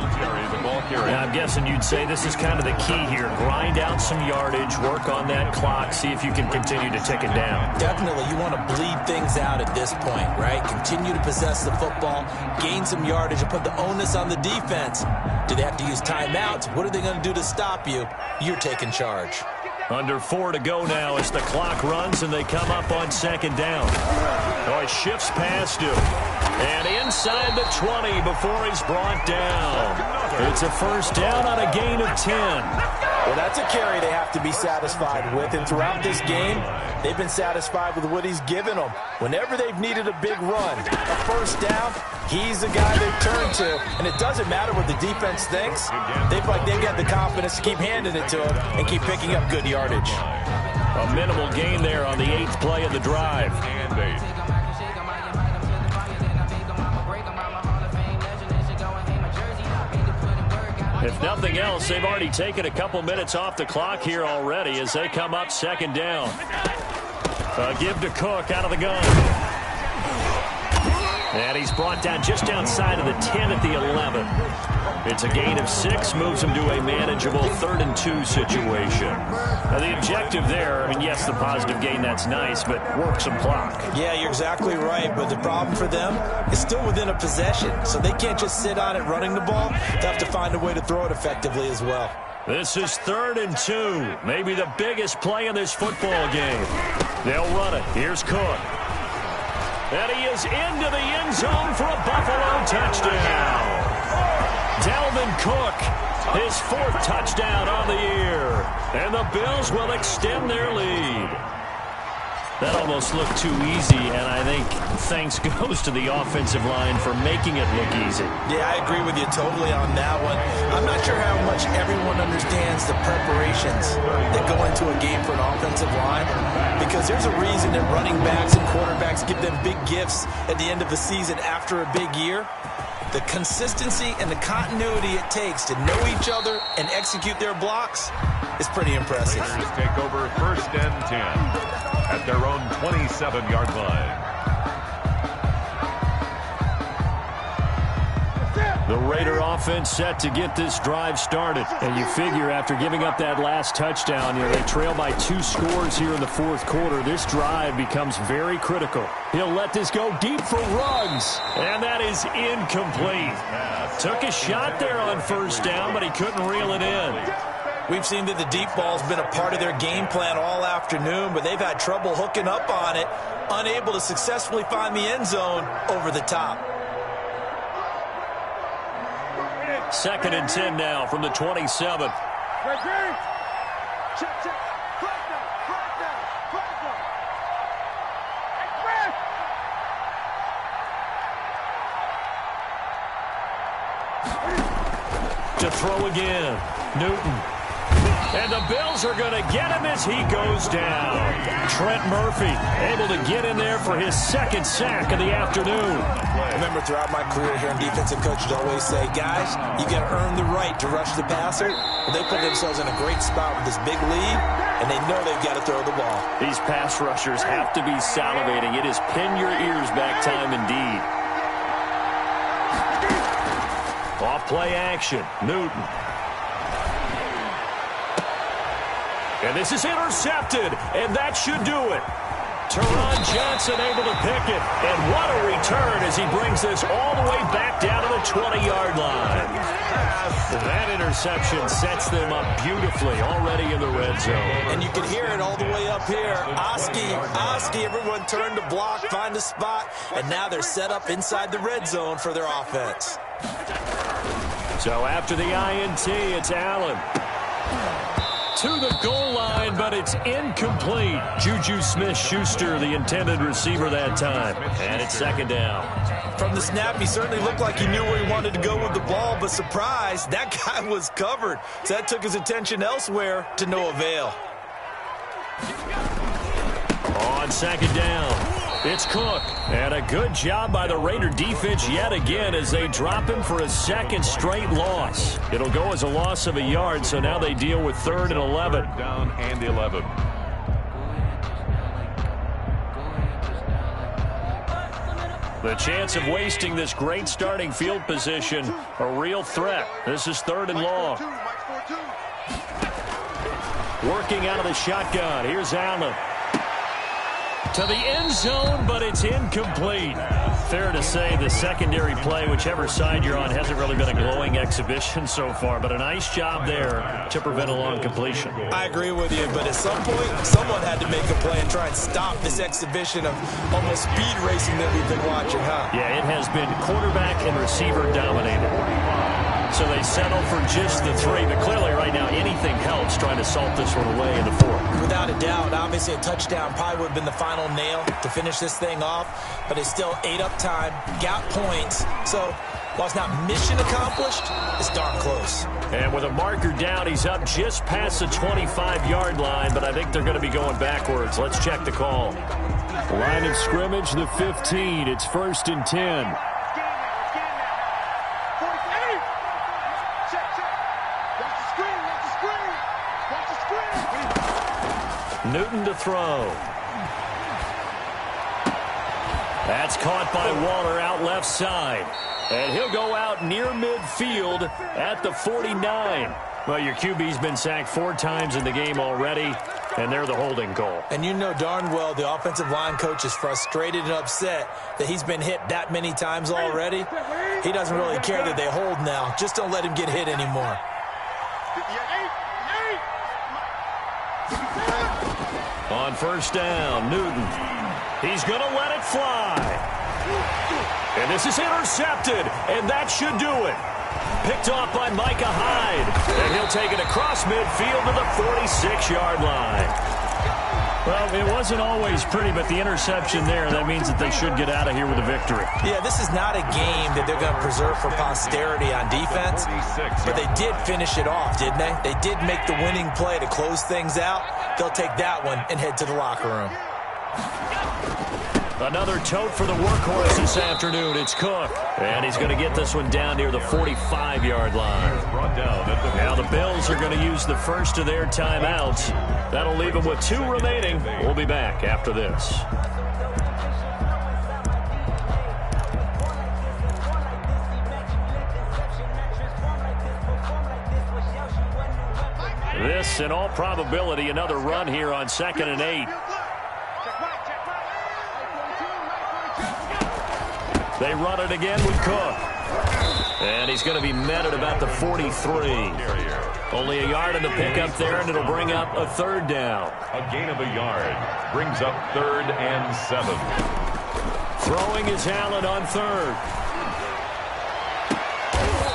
I: Now I'm guessing you'd say this is kind of the key here. Grind out some yardage, work on that clock, see if you can continue to tick it down.
J: Definitely, you want to bleed things out at this point, right? Continue to possess the football, gain some yardage, and put the onus on the defense. Do they have to use timeouts? What are they going to do to stop you? You're taking charge.
I: Under 4 to go now as the clock runs and they come up on second down. Oh, he shifts past him. And inside the 20 before he's brought down. It's a first down on a gain of 10.
J: Well, that's a carry they have to be satisfied with. And throughout this game, they've been satisfied with what he's given them. Whenever they've needed a big run, a first down, he's the guy they turn to. And it doesn't matter what the defense thinks. They feel like they've got the confidence to keep handing it to him and keep picking up good yardage.
I: A minimal gain there on the 8th play of the drive. If nothing else, they've already taken a couple minutes off the clock here already as they come up second down. Give to Cook out of the gun. And he's brought down just outside of the 10 at the 11. It's a gain of 6, moves him to a manageable 3rd and 2 situation. Now the objective there, I mean, yes, the positive gain, that's nice, but work some clock.
J: Yeah, you're exactly right, but the problem for them is still within a possession, so they can't just sit on it running the ball. They have to find a way to throw it effectively as well.
I: This is 3rd and 2, maybe the biggest play in this football game. They'll run it. Here's Cook. And he is into the end zone for a Buffalo touchdown. Dalvin Cook, his 4th touchdown on the year. And the Bills will extend their lead. That almost looked too easy, and I think thanks goes to the offensive line for making it look easy.
J: Yeah, I agree with you totally on that one. I'm not sure how much everyone understands the preparations that go into a game for an offensive line, because there's a reason that running backs and quarterbacks give them big gifts at the end of the season after a big year. The consistency and the continuity it takes to know each other and execute their blocks is pretty impressive.
K: Take over 1st and 10 at their own 27-yard line.
I: The Raider offense set to get this drive started. And you figure after giving up that last touchdown, they trail by 2 scores here in the 4th quarter. This drive becomes very critical. He'll let this go deep for Ruggs. And that is incomplete. Took a shot there on first down, but he couldn't reel it in.
J: We've seen that the deep ball's been a part of their game plan all afternoon, but they've had trouble hooking up on it, unable to successfully find the end zone over the top.
I: 2nd and 10 now from the 27. To throw again, Newton. And the Bills are going to get him as he goes down. Trent Murphy able to get in there for his 2nd sack of the afternoon.
J: Remember, throughout my career here in defensive coaches always say, guys, you got to earn the right to rush the passer. Well, they put themselves in a great spot with this big lead, and they know they've got to throw the ball.
I: These pass rushers have to be salivating. It is pin your ears back time indeed. Off play action, Newton. And this is intercepted, and that should do it. Teron Johnson able to pick it, and what a return as he brings this all the way back down to the 20-yard line. That interception sets them up beautifully already in the red zone.
J: And you can hear it all the way up here. Oski, everyone turned to block, find a spot, and now they're set up inside the red zone for their offense.
I: So after the INT, it's Allen. To the goal line, but it's incomplete. Juju Smith-Schuster, the intended receiver that time. And it's 2nd down.
J: From the snap, he certainly looked like he knew where he wanted to go with the ball, but surprise, that guy was covered. So that took his attention elsewhere to no avail.
I: On 2nd down, it's Cook. And a good job by the Raider defense yet again as they drop him for a 2nd straight loss. It'll go as a loss of a yard, so now they deal with 3rd and 11.
K: Down and 11.
I: The chance of wasting this great starting field position, a real threat. This is 3rd and long. Working out of the shotgun. Here's Allen. To the end zone, but it's incomplete. Fair to say the secondary play, whichever side you're on, hasn't really been a glowing exhibition so far, but a nice job there to prevent a long completion.
J: I agree with you, but at some point, someone had to make a play and try and stop this exhibition of almost speed racing that we've been watching, huh?
I: Yeah, it has been quarterback and receiver dominated. So they settle for just the 3, but clearly right now anything helps trying to salt this one away in the 4th.
J: Without a doubt, obviously a touchdown probably would have been the final nail to finish this thing off, but it's still ate up time, got points, so while it's not mission accomplished, it's darn close.
I: And with a marker down, he's up just past the 25-yard line, but I think they're going to be going backwards. Let's check the call. Line of scrimmage, the 15. It's 1st and 10. Newton to throw. That's caught by Waller out left side. And he'll go out near midfield at the 49. Well, your QB's been sacked 4 times in the game already, and they're the holding call.
J: And you know darn well the offensive line coach is frustrated and upset that he's been hit that many times already. He doesn't really care that they hold now. Just don't let him get hit anymore.
I: On 1st down, Newton. He's going to let it fly. And this is intercepted, and that should do it. Picked off by Micah Hyde. And he'll take it across midfield to the 46-yard line. Well, it wasn't always pretty, but the interception there, that means that they should get out of here with a victory.
J: Yeah, this is not a game that they're going to preserve for posterity on defense, but they did finish it off, didn't they? They did make the winning play to close things out. They'll take that one and head to the locker room.
I: Another tote for the workhorse this afternoon. It's Cook. And he's going to get this one down near the 45-yard line. Now the Bills are going to use the first of their timeouts. That'll leave them with 2 remaining. We'll be back after this. This, in all probability, another run here on 2nd and 8. They run it again with Cook. And he's going to be met at about the 43. Only a yard in the pickup there, and it'll bring up a 3rd down.
K: A gain of a yard brings up 3rd and 7.
I: Throwing is Allen on 3rd.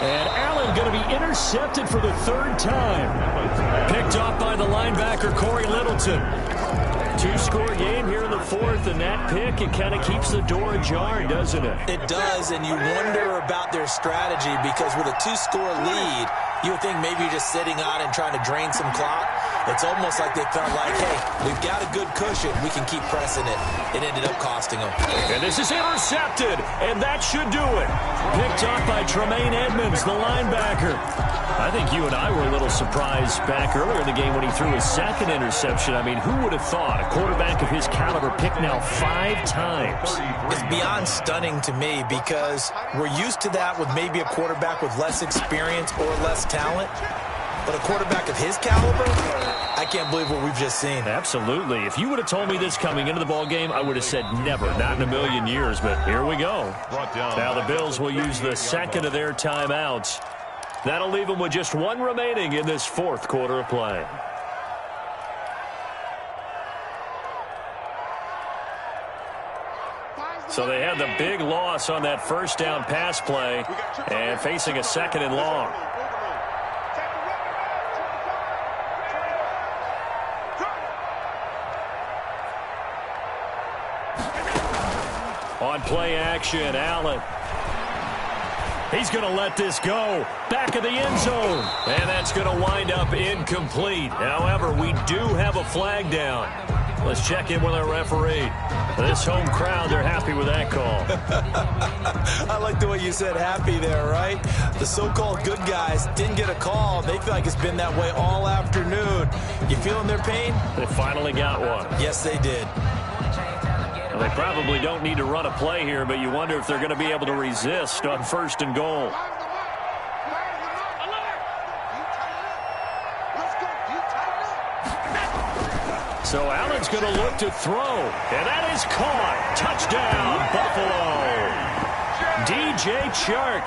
I: And Allen going to be intercepted for the 3rd time. Picked off by the linebacker, Corey Littleton. 2-score game here in the 4th, and that pick, it kind of keeps the door ajar, doesn't it?
J: It does, and you wonder about their strategy because with a 2-score lead, you would think maybe you're just sitting on and trying to drain some clock. It's almost like they felt like, hey, we've got a good cushion. We can keep pressing it. It ended up costing them.
I: And this is intercepted, and that should do it. Picked off by Tremaine Edmonds, the linebacker. I think you and I were a little surprised back earlier in the game when he threw his 2nd interception. I mean, who would have thought a quarterback of his caliber picked now 5 times?
J: It's beyond stunning to me because we're used to that with maybe a quarterback with less experience or less talent. But a quarterback of his caliber, I can't believe what we've just seen.
I: Absolutely. If you would have told me this coming into the ball game, I would have said never, not in a million years. But here we go. Now the Bills will use the 2nd of their timeouts. That'll leave them with just 1 remaining in this 4th quarter of play. So they had the big loss on that 1st down pass play and facing a 2nd and long. On play action, Allen. He's going to let this go. Back of the end zone. And that's going to wind up incomplete. However, we do have a flag down. Let's check in with our referee. This home crowd, they're happy with that call.
J: I like the way you said happy there, right? The so-called good guys didn't get a call. They feel like it's been that way all afternoon. You feeling their pain?
I: They finally got one.
J: Yes, they did.
I: Well, they probably don't need to run a play here, but you wonder if they're going to be able to resist on 1st and goal. So Allen's going to look to throw, and that is caught. Touchdown, Buffalo. DJ Chark,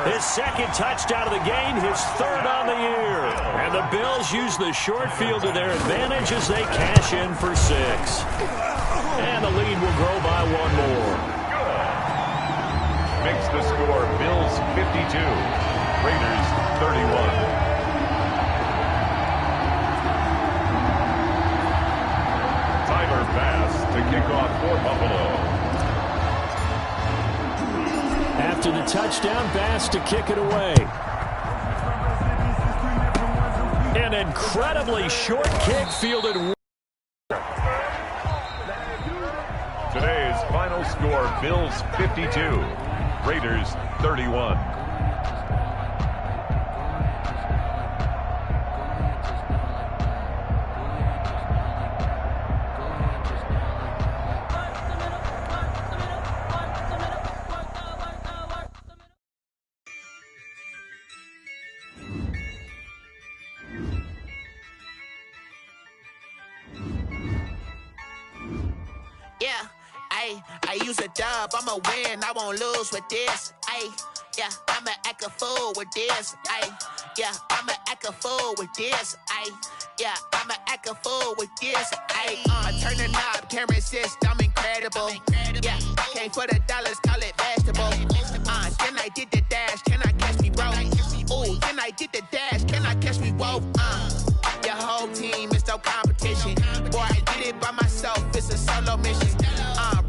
I: his 2nd touchdown of the game, his 3rd on the year. And the Bills use the short field to their advantage as they cash in for 6. And the lead will grow by 1 more.
K: Good. Makes the score Bills 52, Raiders 31. Pass to kick off for Buffalo.
I: After the touchdown, Bass to kick it away. An incredibly short kick fielded.
K: Today's final score, Bills 52, Raiders 31.
C: I use a dub, I'ma win, I won't lose with this. Yeah, I'ma act a fool with this. Yeah, I'ma act a fool with this. Yeah, I'ma act a fool with this. Turn the knob, camera assist, I'm incredible. Yeah, came for the dollars, call it vegetable. Then I did the dash, can I catch me, bro? Ooh, then I did the dash, can I catch me, whoa? Your whole team is no competition. Boy, I did it by myself, it's a solo mission.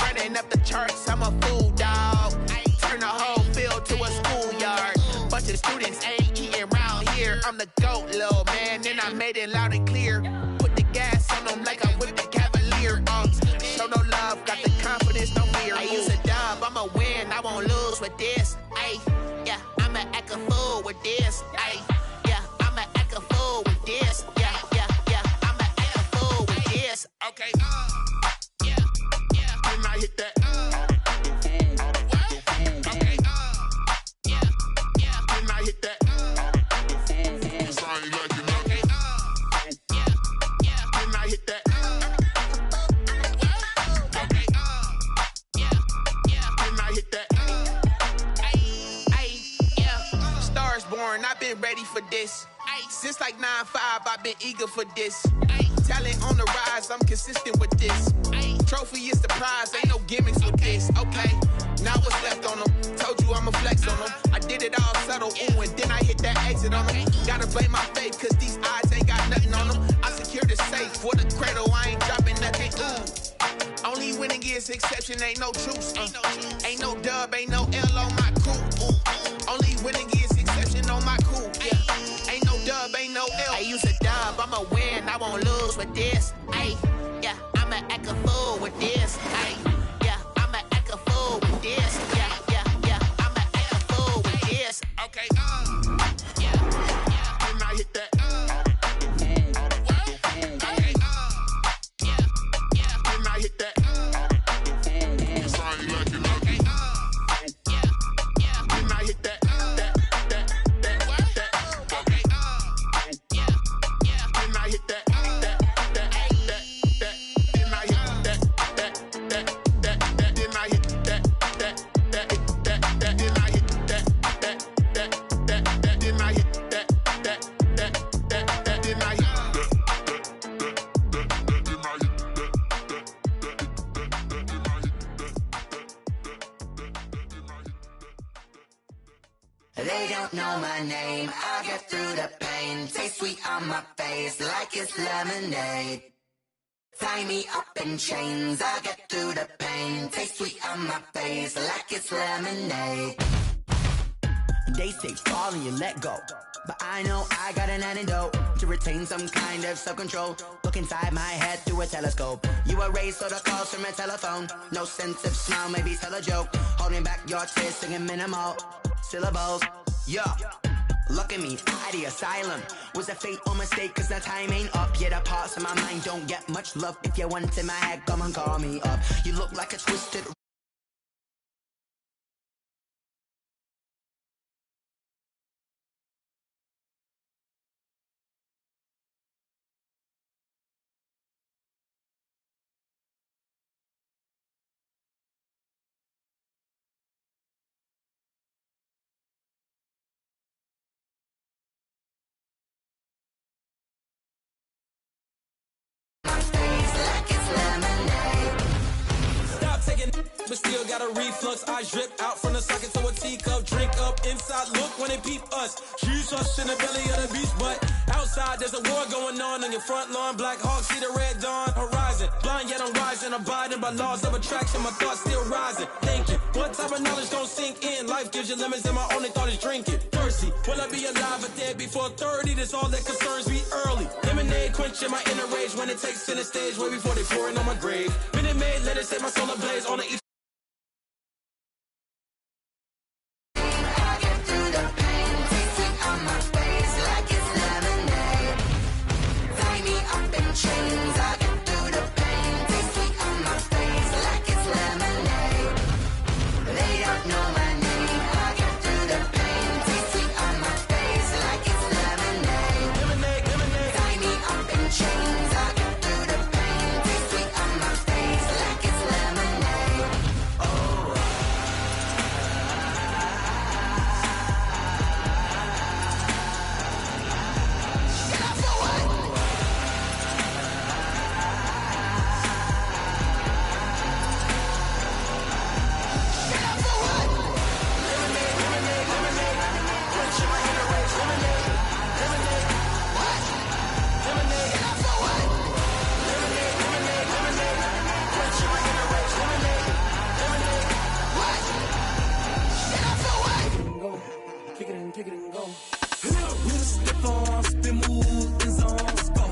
C: Running up the charts, I'm a fool, dog. Turn the whole field to a schoolyard. Bunch of students ain't eating round here. I'm the GOAT, little man, and I made it loud and clear. Put the gas on them like I'm with the Cavalier. Show no love, got the confidence, no fear. I use a dub, I'ma win, I won't lose with this. Yeah, I'ma act a fool with this. Yeah, I'ma act a fool with this. Yeah, I'ma act a fool with this. Okay, when I hit that. Okay, when I hit that. It's all you like, you know. Okay, when I hit that. Okay, when I hit that. Yeah, Stars born, I've been ready for this. Since like 9-5, I've been eager for this. Talent on the rise, I'm consistent with this. Trophy is the prize, ain't no gimmicks with this. Okay, now what's left on them? Told you I'ma flex on them. I did it all subtle, ooh, and then I hit that exit on them. Gotta blame my faith, cause these odds ain't got nothing on them. I secure the safe for the cradle, I ain't dropping nothing, ooh. Only winning is exception, ain't no truce. Ain't no dub, ain't no L on my crew. Only winning is exception on my crew, yeah. Ain't no dub, ain't no L. I use a dub, I'ma win, I won't lose with this. Yeah, I'ma act a fool with this. Yeah, I'ma act a fool with this. Yeah, I'ma act a fool with this. Okay, yeah, when I hit that. Okay, yeah, when I hit that. It's all you like, you know. Okay, yeah, when I hit that. Okay, yeah, when I hit that.
L: They don't know my name, I get through the pain. Taste sweet on my face like it's lemonade. Tie me up in chains, I get through the pain. Taste sweet on my face like it's lemonade.
B: They say fall and you let go, but I know I got an antidote to retain some kind of self-control. Look inside my head through a telescope. You erase all the calls from a telephone. No sense of smile, maybe tell a joke. Holding back your tears, singing minimal syllables. Yeah,
L: Look at me, out the asylum. Was a fate or mistake, cause the time ain't up. Yeah, the parts of my mind don't get much love. If you want in my head, come and call me up. You look like a twisted...
H: But still got a reflux. I drip out from the socket to a teacup. Drink up inside, look when they peep us. She's us in the belly of the beast, but outside there's a war going on your front lawn. Black Hawk, see the red dawn horizon. Blind yet I'm rising, abiding by laws of attraction. My thoughts still rising. Thinking, what type of knowledge don't sink in? Life gives you limits and my only thought is drinking. Thirsty, will I be alive or dead before 30? That's all that concerns me early. Lemonade quenching my inner rage when it takes center stage. Way before they pour it on my grave. Minute Maid, let it set my soul ablaze on the east.
M: Take it and go. With a stiff arm, spin move, is on score.